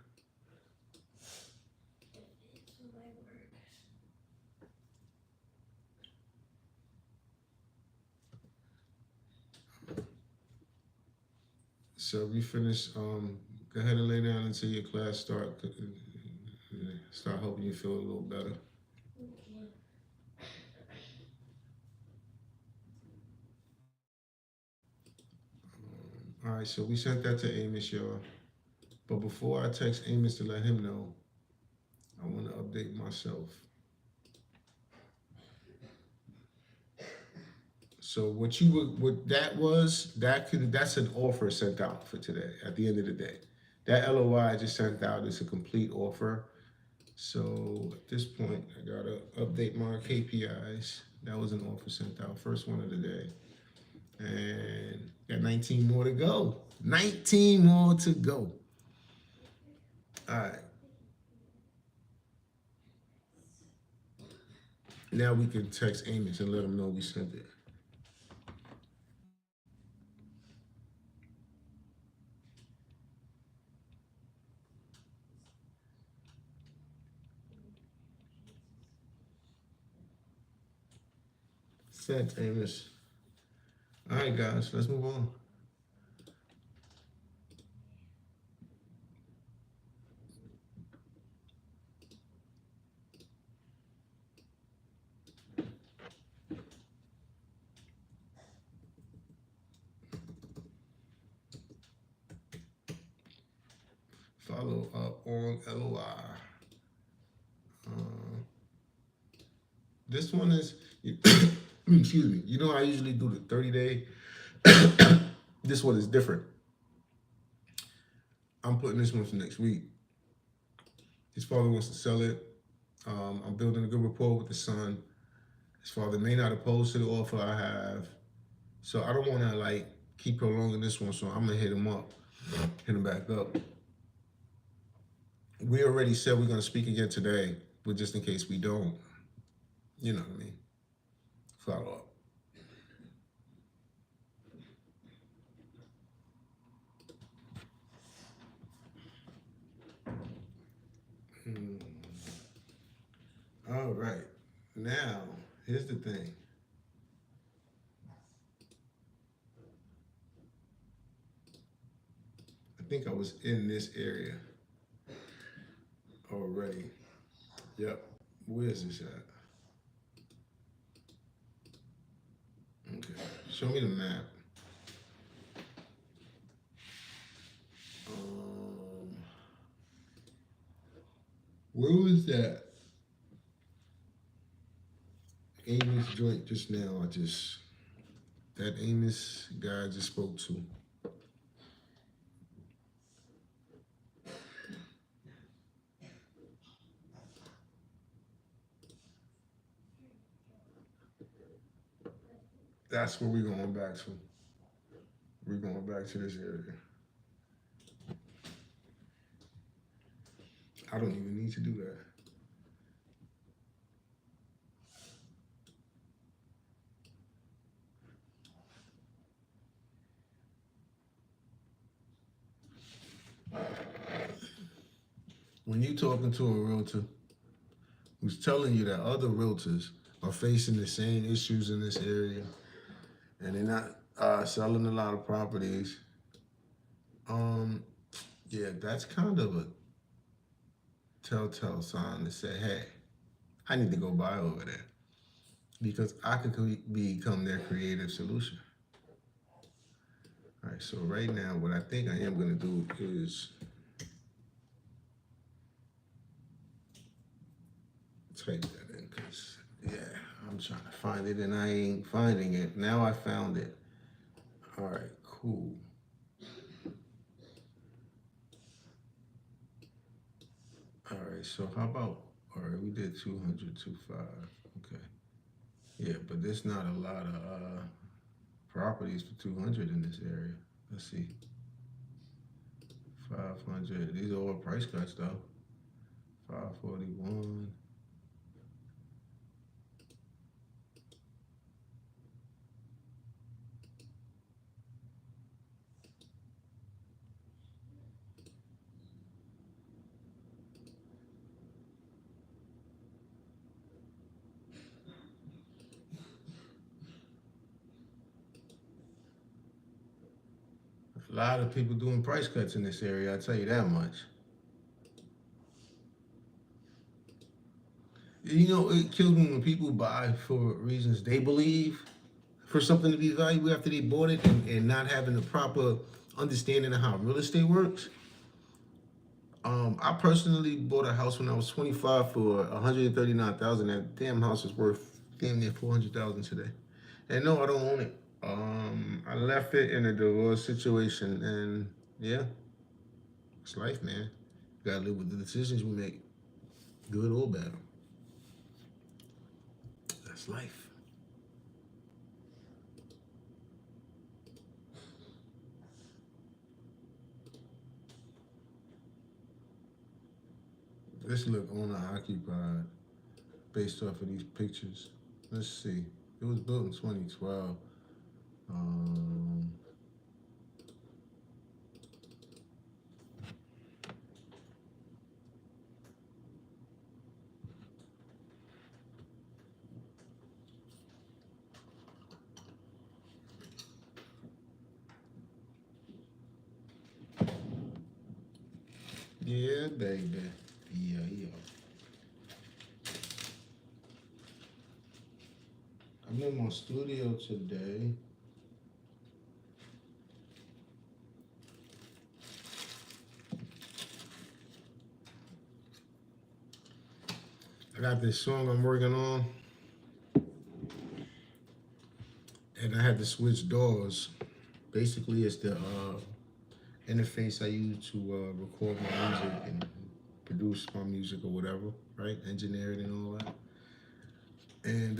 So we finish. Go ahead and lay down until your class start helping you feel a little better. All right. So we sent that to Amos, y'all. But before I text Amos to let him know, I want to update myself. So what that was, that's an offer sent out for today at the end of the day. That LOI I just sent out is a complete offer. So at this point, I gotta update my KPIs. That was an offer sent out, first one of the day. And got 19 more to go. 19 more to go. All right. Now we can text Amos and let him know we sent it. Sent Amos. All right, guys, let's move on. Follow up on LOI. This one is, excuse me. You know, I usually do the 30-day. This one is different. I'm putting this one for next week. His father wants to sell it. I'm building a good rapport with the son. His father may not oppose to the offer I have. So I don't want to like keep prolonging this one. So I'm going to hit him up, hit him back up. We already said we're going to speak again today, but just in case we don't, you know what I mean, follow up. All right. Now, here's the thing. I think I was in this area already. Yep. Where's this at? Okay. Show me the map. Where was that? Amos joint just now. That Amos guy I just spoke to. That's where we're going back to. We're going back to this area. I don't even need to do that. When you're talking to a realtor who's telling you that other realtors are facing the same issues in this area and they're not selling a lot of properties, yeah, that's kind of a telltale sign to say, hey, I need to go buy over there because I could become their creative solution. All right, so right now, what I think I am going to do is type that in because, yeah, I'm trying to find it and I ain't finding it. Now I found it. All right, cool. All right, so how about, all right, we did 200, 25. Okay. Yeah, but there's not a lot of properties for 200 in this area. Let's see. 500. These are all price cuts though. 541. A lot of people doing price cuts in this area, I tell you that much. You know, it kills me when people buy for reasons they believe for something to be valuable after they bought it and not having the proper understanding of how real estate works. I personally bought a house when I was 25 for 139,000. That damn house is worth damn near 400,000 today. And no, I don't own it. I left it in a divorce situation, and yeah, it's life, man. You gotta live with the decisions we make, good or bad. That's life. This look owner occupied based off of these pictures. Let's see. It was built in 2012. Um, yeah, baby. Yeah, yeah. I'm in my studio today. I got this song I'm working on, and I had to switch doors. Basically, it's the interface I use to record my music and produce my music or whatever, right? Engineer it and all that. And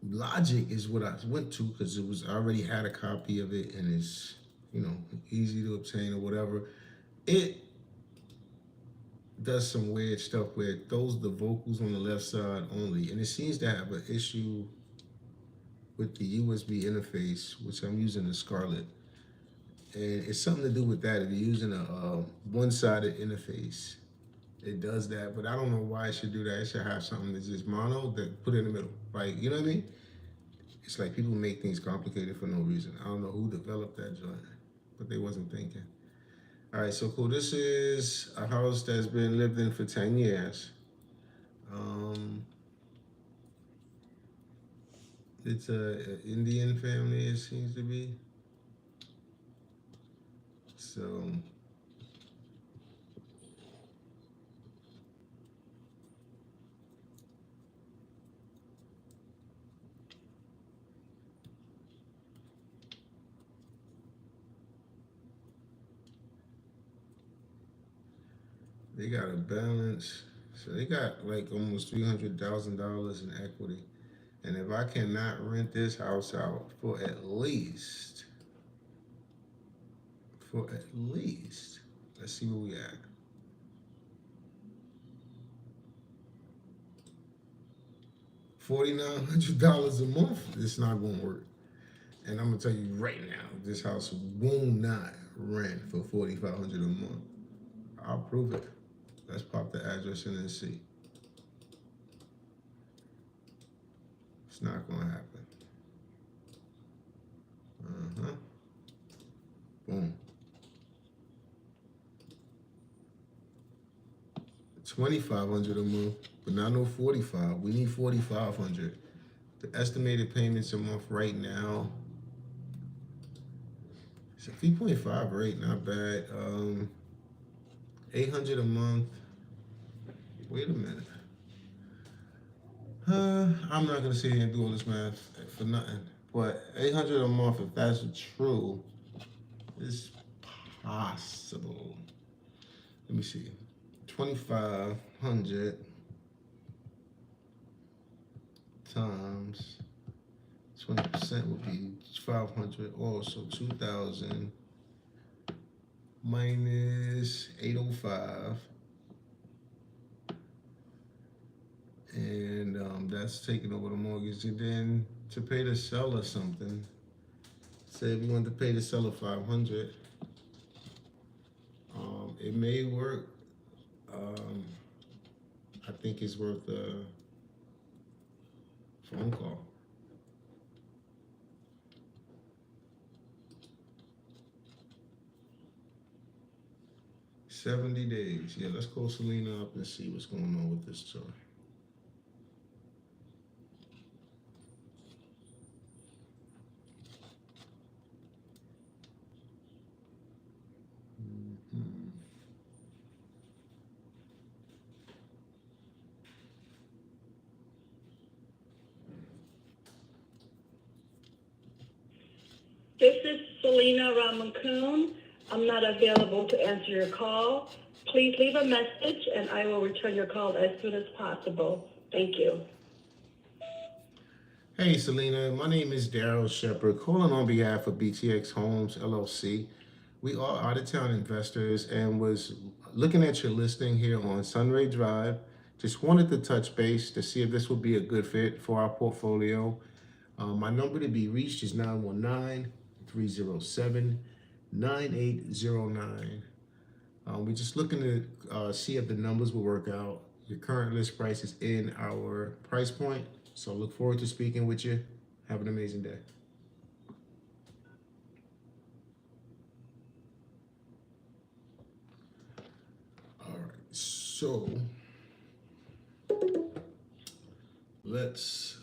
Logic is what I went to because it was I already had a copy of it and it's easy to obtain or whatever. It does some weird stuff where it throws the vocals on the left side only, and it seems to have an issue with the USB interface, which I'm using the Scarlett, and it's something to do with that. If you're using a one-sided interface, it does that, but I don't know why it should do that. It should have something that's just mono that put it in the middle, like you know what I mean? It's like people make things complicated for no reason. I don't know who developed that joint, but they wasn't thinking. All right, so cool. This is a house that's been lived in for 10 years. Um, it's a Indian family, it seems to be. So they got a balance. So they got like almost $300,000 in equity. And if I cannot rent this house out for at least, let's see where we at. $4,900 a month, it's not gonna work. And I'm gonna tell you right now, this house will not rent for 4,500 a month. I'll prove it. Let's pop the address in and see. It's not gonna happen. Uh-huh. Boom. 2,500 a month, but not no 45. We need 4,500. The estimated payments a month right now. It's a 3.5 rate, not bad. 800 a month. Wait a minute. I'm not gonna sit here and do all this math for nothing. But 800 a month, if that's true, is possible. Let me see. 2,500 times 20% would be 500. Also 2,000 minus 805, and that's taking over the mortgage. And then to pay the seller something, say if you want to pay the seller 500, it may work. Um, I think it's worth a phone call. 70 days. Yeah, let's call Selena up and see what's going on with this story. Mhm. This is Selena Ramakoon. I'm not available to answer your call. Please leave a message and I will return your call as soon as possible. Thank you. Hey, Selena. My name is Daryl Shepard, calling on behalf of BTX Homes LLC. We are out of town investors and was looking at your listing here on Sunray Drive. Just wanted to touch base to see if this would be a good fit for our portfolio. My number to be reached is 919-307-9809. We're just looking to see if the numbers will work out. Your current list price is in our price point. So look forward to speaking with you. Have an amazing day. All right. So let's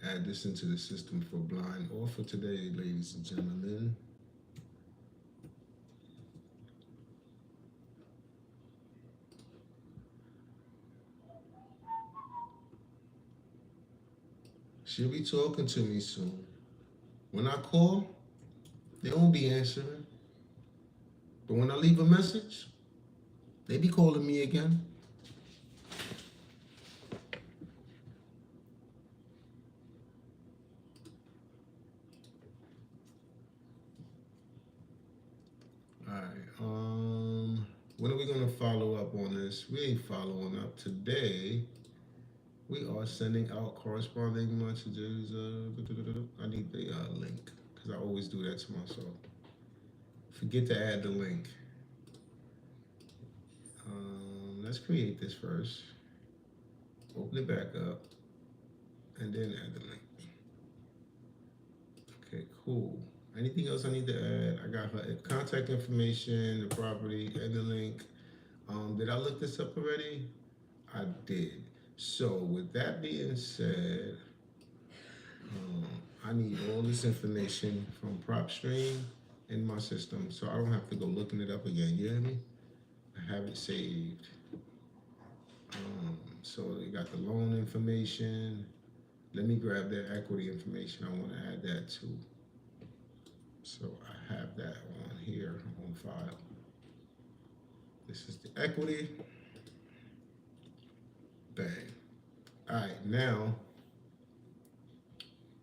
add this into the system for blind offer today, ladies and gentlemen. She'll be talking to me soon. When I call, they won't be answering. But when I leave a message, they be calling me again. All right. When are we gonna follow up on this? We ain't following up today. We are sending out corresponding messages. I need the link because I always do that to myself. Forget to add the link. Let's create this first. Open it back up, and then add the link. Okay, cool. Anything else I need to add? I got her contact information, the property, and the link. Did I look this up already? I did. So with that being said, um, I need all this information from PropStream in my system, so I don't have to go looking it up again. You hear me? I have it saved. So you got the loan information. Let me grab that equity information. I want to add that too. So I have that on here on file. This is the equity. Bang. All right, now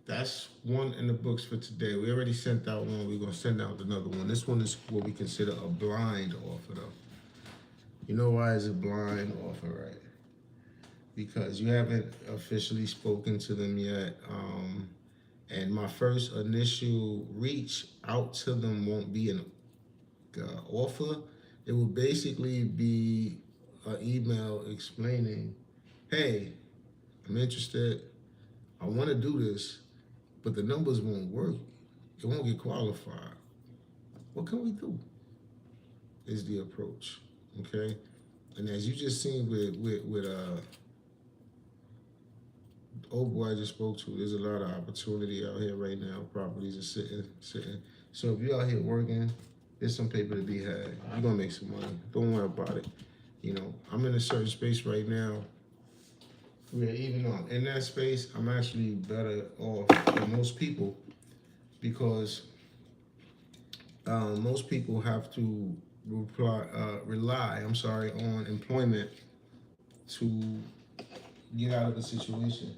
that's one in the books for today. We already sent out one. We're gonna send out another one. This one is what we consider a blind offer, though. You know why it's a blind offer, right? Because you haven't officially spoken to them yet. And my first initial reach out to them won't be an offer. It will basically be an email explaining, hey, I'm interested. I want to do this, but the numbers won't work. It won't get qualified. What can we do? Is the approach, okay? And as you just seen with old boy I just spoke to, there's a lot of opportunity out here right now. Properties are sitting. So if you're out here working, there's some paper to be had. You're gonna make some money. Don't worry about it. You know, I'm in a certain space right now where even though I'm in that space, I'm actually better off than most people because most people have to rely, on employment to get out of the situation.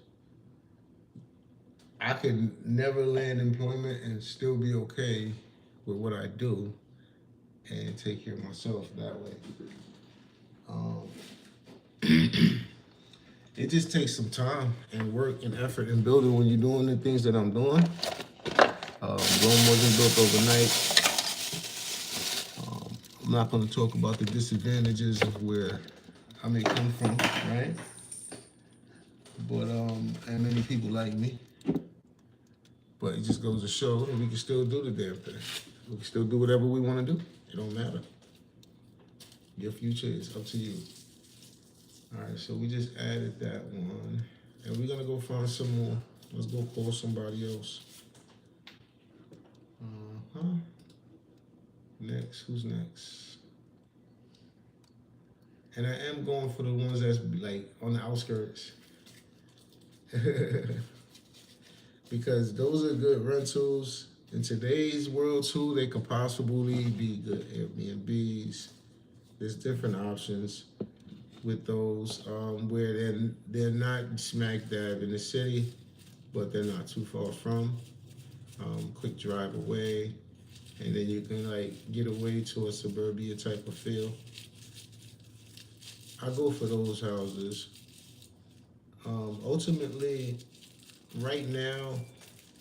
I could never land employment and still be okay with what I do and take care of myself that way. Um, it just takes some time and work and effort and building when you're doing the things that I'm doing. Rome wasn't built overnight. I'm not going to talk about the disadvantages of where I may come from, right? But and many people like me. But it just goes to show that we can still do the damn thing. We can still do whatever we want to do. It don't matter. Your future is up to you. All right, so we just added that one, and we're gonna go find some more. Let's go call somebody else. Huh? Next, who's next? And I am going for the ones that's like on the outskirts. Because those are good rentals. In today's world too, they could possibly be good Airbnbs. There's different options with those where they're not smack dab in the city, but they're not too far from. Quick drive away, and then you can like get away to a suburbia type of feel. I go for those houses. Ultimately, right now,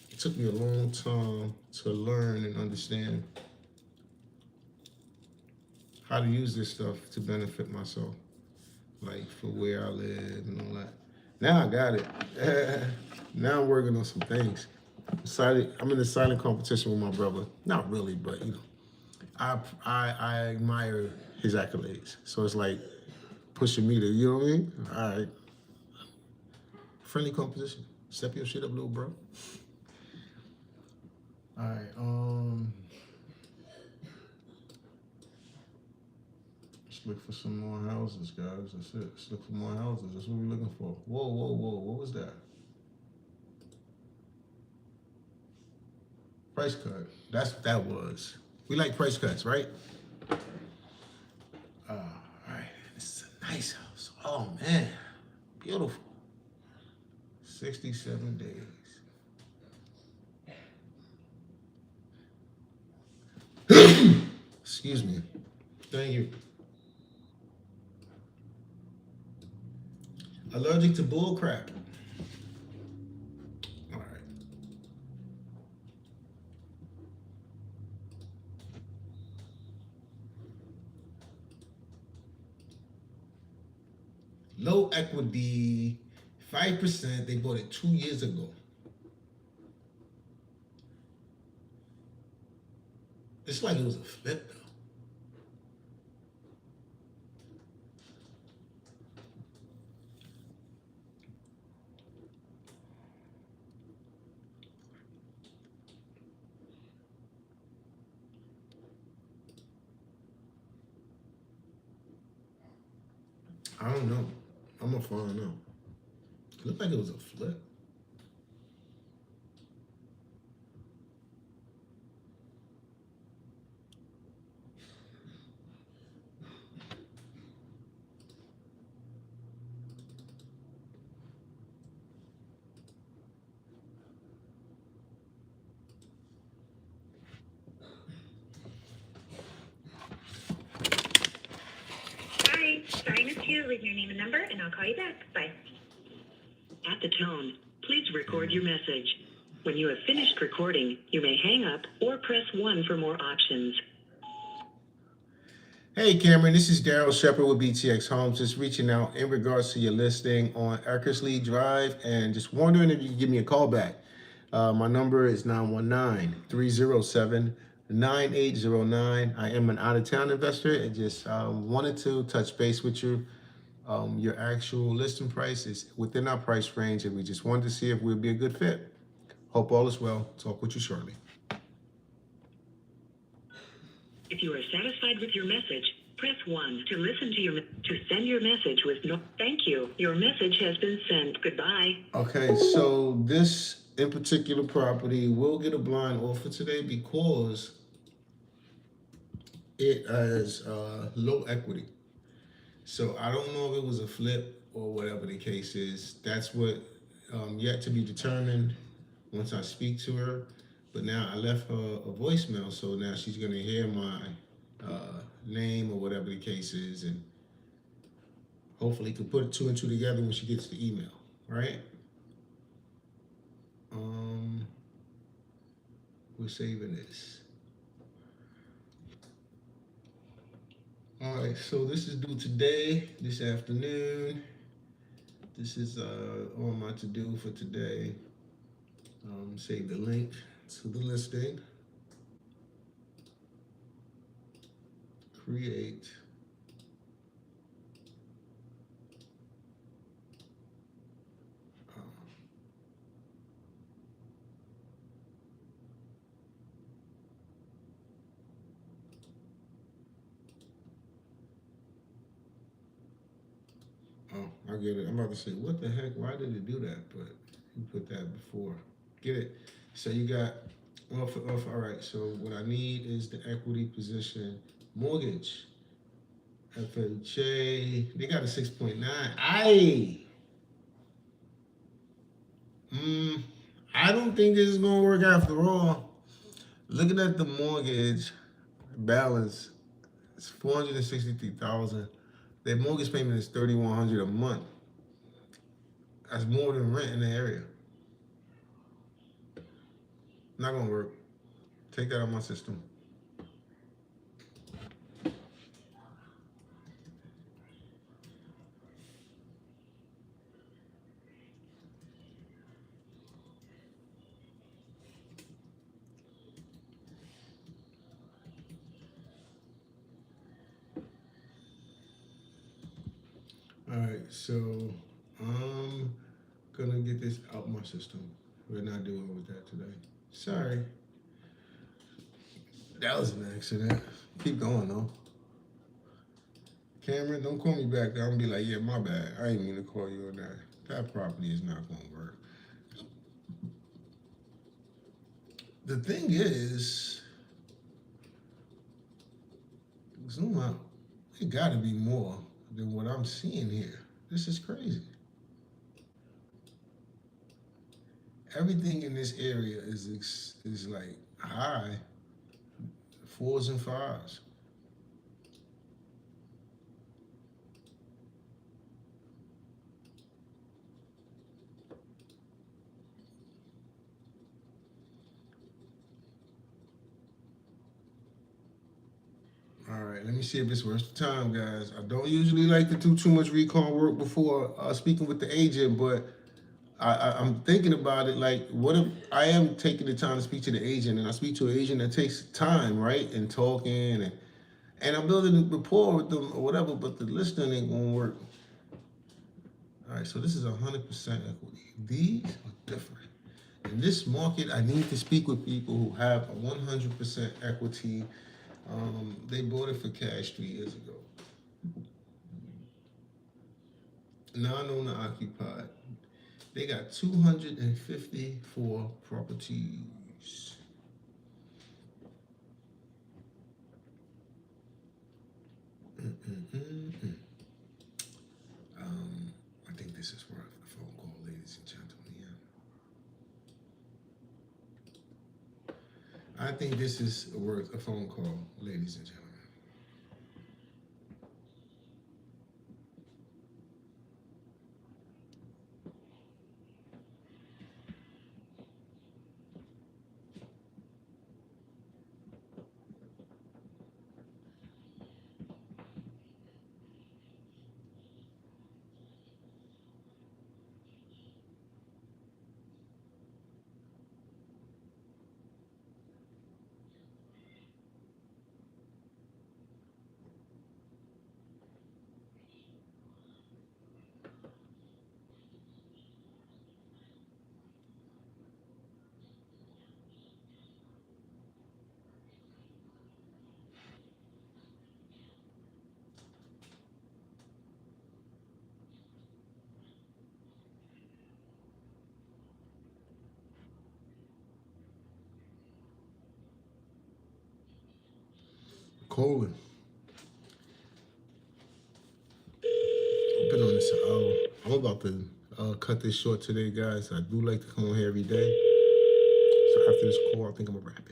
it took me a long time to learn and understand how to use this stuff to benefit myself, like for where I live and all that. Now I got it. Now I'm working on some things. I'm in a silent competition with my brother. Not really, but you know, I admire his accolades. So it's like pushing me to, you know what I mean? All right, friendly competition. Step your shit up, little bro. All right. Let's look for some more houses, guys. That's it. Let's look for more houses. That's what we're looking for. Whoa, whoa, whoa. What was that? Price cut. That was. We like price cuts, right? All right. This is a nice house. Oh man, beautiful. 67 days. Excuse me. Thank you. Allergic to bull crap. All right. Low equity, 5%. They bought it 2 years ago. It's like it was a flip though. I don't know. I'm gonna find out. It looked like it was a flip. Hi, sorry I missed you. Leave your name and number, and I'll call you back. Bye. At the tone, please record your message. When you have finished recording, you may hang up or press 1 for more options. Hey Cameron, this is Daryl Shepard with BTX Homes. Just reaching out in regards to your listing on Eckersley Drive and just wondering if you could give me a call back. My number is 919-307-9809. I am an out-of-town investor and just wanted to touch base with you. Your actual listing price is within our price range, and we just wanted to see if we'd be a good fit. Hope all is well. Talk with you shortly. If you are satisfied with your message, press 1 to listen to send your message with no. Thank you. Your message has been sent. Goodbye. Okay, so this in particular property will get a blind offer today because it has low equity. So I don't know if it was a flip or whatever the case is. That's what yet to be determined once I speak to her. But now I left her a voicemail, so now she's gonna hear my name or whatever the case is, and hopefully can put two and two together when she gets the email, right? Um, we're saving this. All right, so this is due today, this afternoon. This is on my to-do for today. Save the link to the listing. Create. Oh, I get it. I'm about to say, what the heck? Why did it do that? But you put that before. Get it? So you got, all right. So what I need is the equity position mortgage. FHA, they got a 6.9. I don't think this is gonna work after all. Looking at the mortgage balance, it's 463,000. Their mortgage payment is 3,100 a month. That's more than rent in the area. Not gonna work. Take that out of my system. All right, so I'm gonna get this out my system. We're not doing with that today. Sorry. That was an accident. Keep going though. Cameron, don't call me back. I'm gonna be like, yeah, my bad. I didn't mean to call you on that. That property is not gonna work. The thing is, zoom out. It gotta be more than what I'm seeing here. This is crazy. Everything in this area is like high, 4s and 5s. All right, let me see if this works the time, guys. I don't usually like to do too much recon work before speaking with the agent, but I'm thinking about it. Like, what if I am taking the time to speak to the agent, and I speak to an agent that takes time, right, and talking, and I'm building a rapport with them or whatever, but the listing ain't gonna work. All right, so this is 100% equity. These are different. In this market, I need to speak with people who have a 100% equity. They bought it for cash 3 years ago. Non-owner occupied. They got 254 properties. I think this is worth a phone call, ladies and gentlemen. I think this is worth a phone call, ladies and gentlemen. Colin. I've been on this an hour. I'm about to cut this short today, guys. I do like to come on here every day. So after this call, I think I'm gonna wrap it up.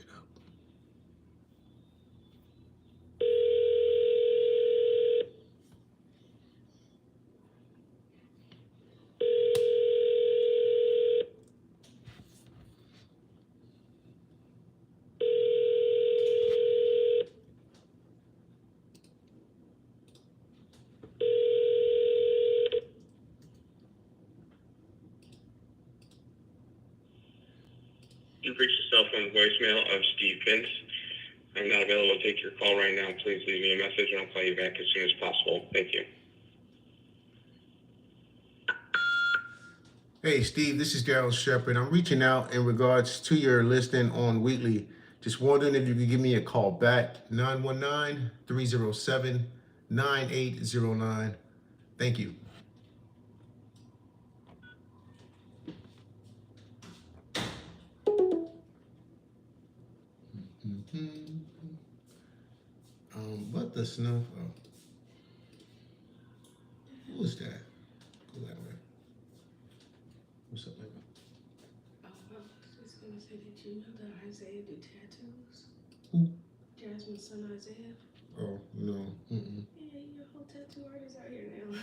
You've reached the cell phone voicemail of Steve Vince. I'm not available to take your call right now. Please leave me a message and I'll call you back as soon as possible. Thank you. Hey, Steve, this is Daryl Shepard. I'm reaching out in regards to your listing on Wheatley. Just wondering if you could give me a call back, 919-307-9809. Thank you. What the snuff? Oh. Who was that? Go that way. What's up, baby? I was just gonna say, did you know that Isaiah do tattoos? Who? Jasmine's son Isaiah. Oh, no. Mm-mm. Yeah, you're a whole tattoo artist out here now.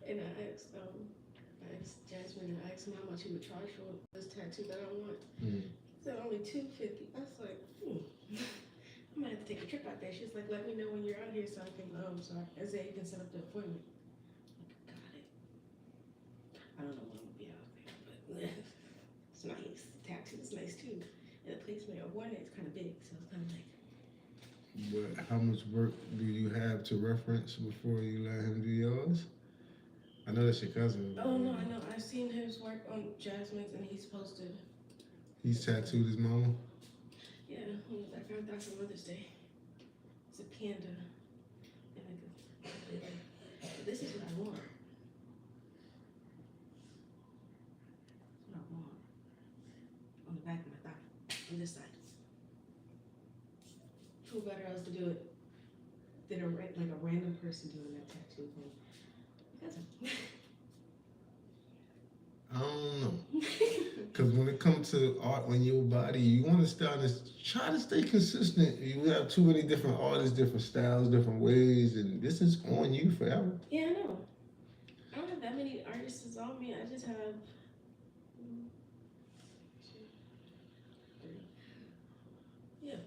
And I asked Jasmine, and I asked him how much he would charge for this tattoo that I want. Mm. He said only $250. I was like, I might have to take a trip out there. She's like, let me know when you're out here so I can, Isaiah can set up the appointment. I'm like, got it. I don't know when I'm gonna be out there, but it's nice. The tattoo is nice too. And the placement of one is kind of big, so it's kind of like. But how much work do you have to reference before you let him do yours? I know that's your cousin. Oh no, I know. I've seen his work on Jasmine's, and he's posted. He's tattooed his mama. Yeah, I found that for Mother's Day. It's a panda. And but this is what I want. That's what I want. On the back of my thigh, on this side. Who better else to do it than a random person doing that tattoo thing? I don't know. Because when it comes to art on your body, you want to try to stay consistent. You have too many different artists, different styles, different ways, and this is on you forever. Yeah, I know. I don't have that many artists on me. I just have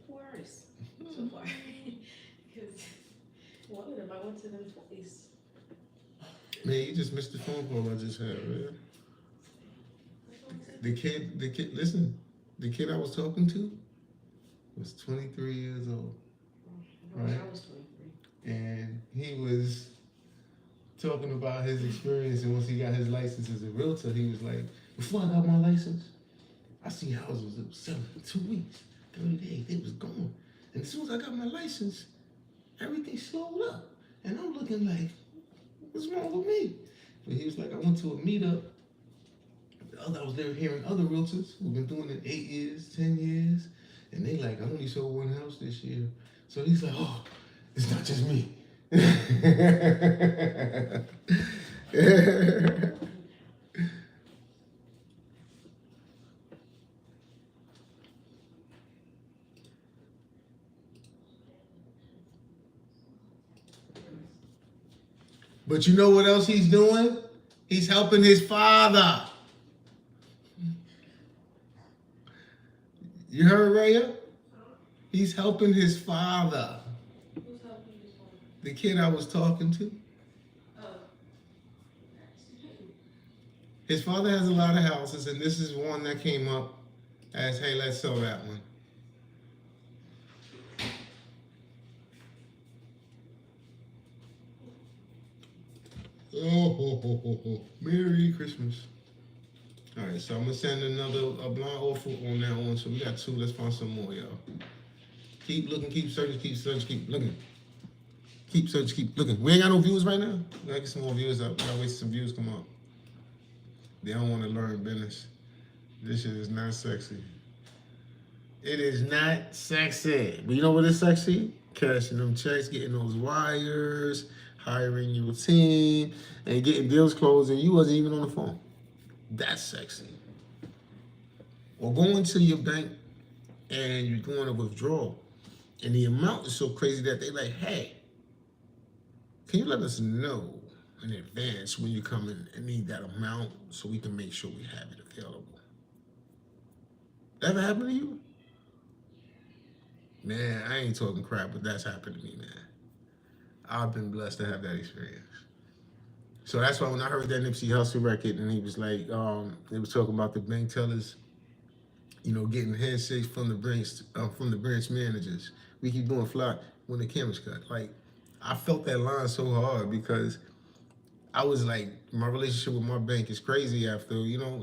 4 artists so far. Because one of them I went to them twice. Man, you just missed the phone call I just had, man. The kid, listen, the kid I was talking to was 23 years old. Right. I was 23. And he was talking about his experience, and once he got his license as a realtor, he was like, before I got my license, I see houses that was selling in 2 weeks, 30 days, they was gone. And as soon as I got my license, everything slowed up. And I'm looking like, what's wrong with me? But he was like, I went to a meetup. I was there hearing other realtors who've been doing it 8 years, 10 years. And they like, I only sold 1 house this year. So he's like, oh, it's not just me. But you know what else he's doing? He's helping his father. You heard Raya? He's helping his father. Who's helping his father? The kid I was talking to. Oh. His father has a lot of houses, and this is one that came up as, hey, let's sell that one. Oh, Merry Christmas. All right, so I'm gonna send a blind offer on that one. So we got 2. Let's find some more, y'all. Keep looking, keep searching, keep looking. Keep searching, keep looking. We ain't got no views right now. We gotta get some more views up. We gotta wait till some views come up. They don't want to learn business. This shit is not sexy. It is not sexy. But you know what is sexy? Cashing them checks, getting those wires, hiring your team, and getting deals closed, and you wasn't even on the phone. That's sexy. or go into your bank and you're doing a withdrawal, and the amount is so crazy that they like, hey, can you let us know in advance when you come in and need that amount so we can make sure we have it available? That ever happened to you? Man, I ain't talking crap, but that's happened to me, man. I've been blessed to have that experience. So that's why when I heard that Nipsey Hussle record and he was like, they was talking about the bank tellers, getting handshakes from the branch managers. We keep doing fly when the camera's cut. Like, I felt that line so hard because I was like, my relationship with my bank is crazy after,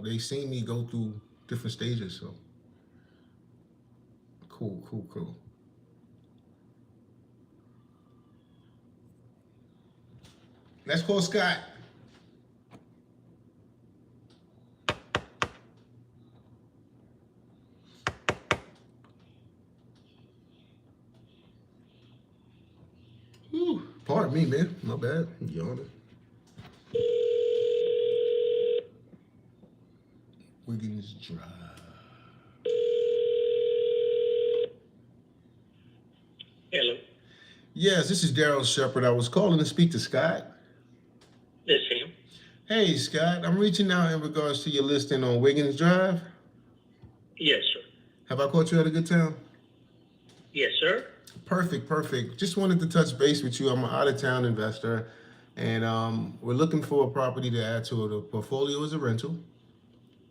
they seen me go through different stages. So cool, cool, cool. Let's call Scott. Whew, pardon me, man. My bad. I'm yawning. Wiggins Drive. Hello, Yes, this is Daryl Shepard. I was calling to speak to Scott. this him. Hey, Scott. I'm reaching out in regards to your listing on Wiggins Drive. Yes, sir. Have I caught you at a good time? Yes, sir. Perfect, perfect. Just wanted to touch base with you. I'm an out-of-town investor, and we're looking for a property to add to the portfolio as a rental.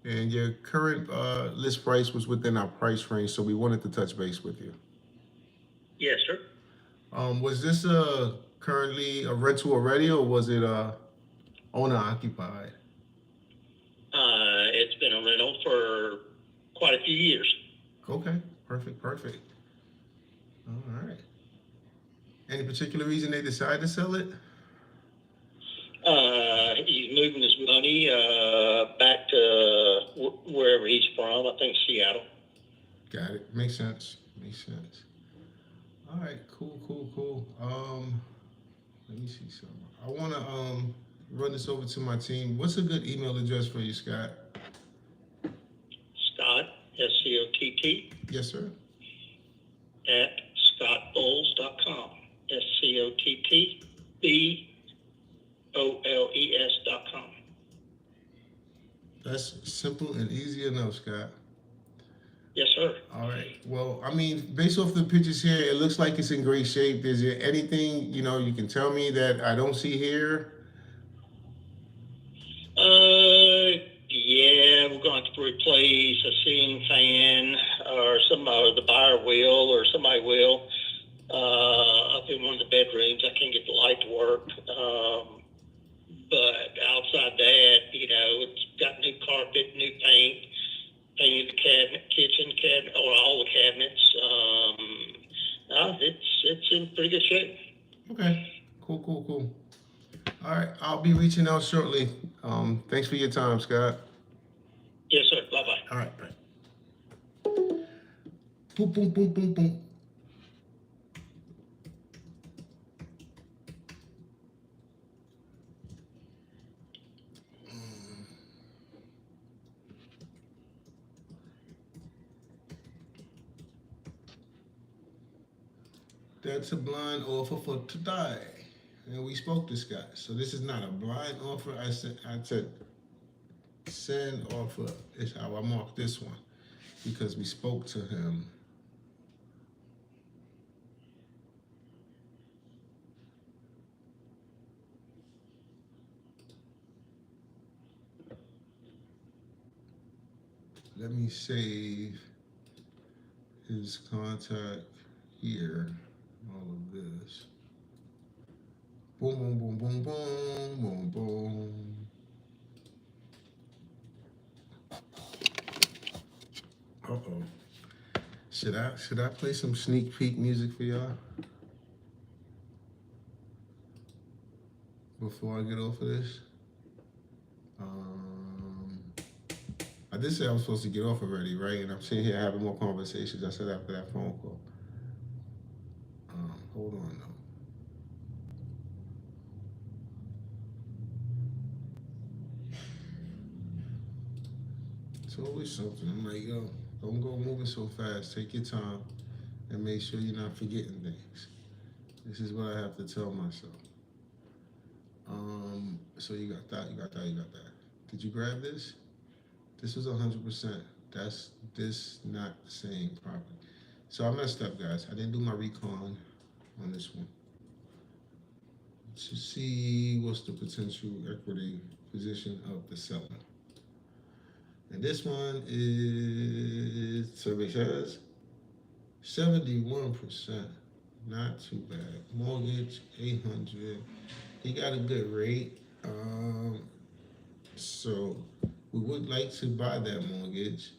And your current list price was within our price range, so we wanted to touch base with you. Yes, sir. Was this currently a rental already, or was it owner occupied? It's been a rental for quite a few years. Okay, perfect, perfect. All right. Any particular reason they decided to sell it? He's moving his money back to wherever he's from. I think Seattle. Got it. Makes sense. Makes sense. All right, cool, cool, cool. Let me see something. I want to run this over to my team. What's a good email address for you, Scott? Scott, SCOTT, Yes, sir. at scottbowles.com. SCOTTBOLES.com. That's simple and easy enough, Scott. Yes, sir. All right. Well, I mean, based off the pictures here, it looks like it's in great shape. Is there anything, you can tell me that I don't see here? Yeah, we're going to have to replace a ceiling fan, or the buyer will, or somebody will. Up in one of the bedrooms, I can't get the light to work. But outside that, it's got new carpet, new paint, painted the kitchen cabinet, or all the cabinets. It's in pretty good shape. Okay. Cool, cool, cool. All right. I'll be reaching out shortly. Thanks for your time, Scott. Yes, sir. Bye bye. All right. Bye. Boom, boom, boom, boom, boom. That's a blind offer for today. And we spoke to Scott. So this is not a blind offer. I said send offer is how I mark this one because we spoke to him. Let me save his contact here. All of this. Boom, boom, boom, boom, boom, boom, boom. Uh-oh. Should I play some sneak peek music for y'all before I get off of this? I did say I was supposed to get off already, right? And I'm sitting here having more conversations. I said after that phone call. Hold on though. It's always something. I'm like, yo, don't go moving so fast. Take your time and make sure you're not forgetting things. This is what I have to tell myself. So you got that, you got that, you got that. Did you grab this? This was 100%. That's this not the same property. So I messed up, guys. I didn't do my recon on this one. To see what's the potential equity position of the seller. And this one is survey says 71%. Not too bad. Mortgage 800. He got a good rate. So we would like to buy that mortgage.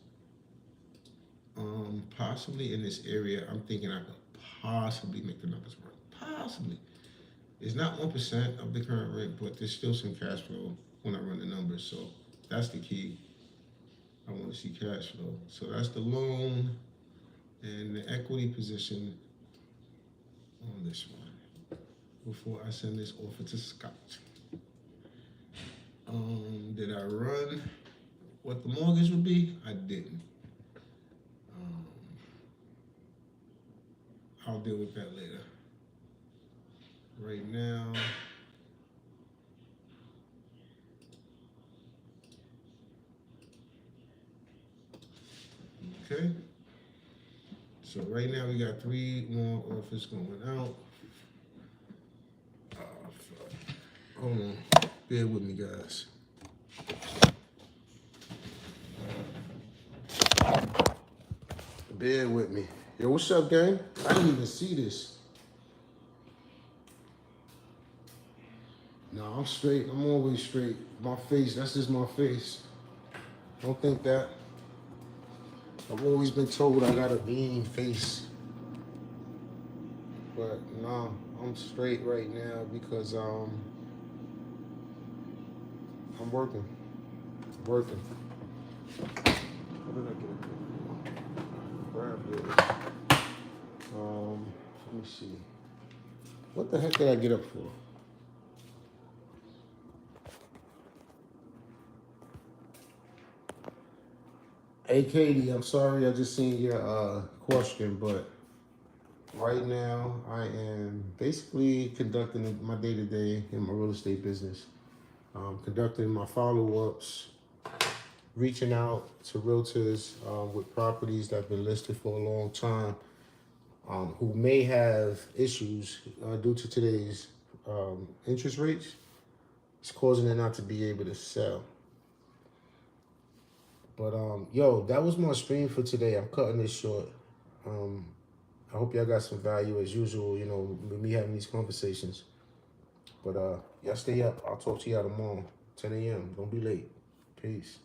Possibly in this area. I'm thinking I could possibly make the numbers work. Possibly. It's not 1% of the current rent, but there's still some cash flow when I run the numbers. So that's the key. I want to see cash flow. So that's the loan and the equity position on this one before I send this offer to Scott. Did I run what the mortgage would be? I didn't. I'll deal with that later. Right now, okay. So right now we got 3 more offers going out. Hold on, bear with me, guys. Bear with me. Yo, what's up, gang? I didn't even see this. No, I'm straight. I'm always straight. My face, that's just my face. Don't think that. I've always been told I got a mean face. But no, I'm straight right now because I'm working. Working. What did I get? Grab this. Let me see. What the heck did I get up for? Hey Katie, I'm sorry I just seen your question, but right now I am basically conducting my day-to-day in my real estate business. Conducting my follow-ups, reaching out to realtors with properties that have been listed for a long time, who may have issues due to today's interest rates. It's causing them not to be able to sell. But yo, that was my stream for today. I'm cutting this short. I hope y'all got some value as usual, you know, with me having these conversations. But y'all stay up. I'll talk to y'all tomorrow, 10 a.m. Don't be late. Peace.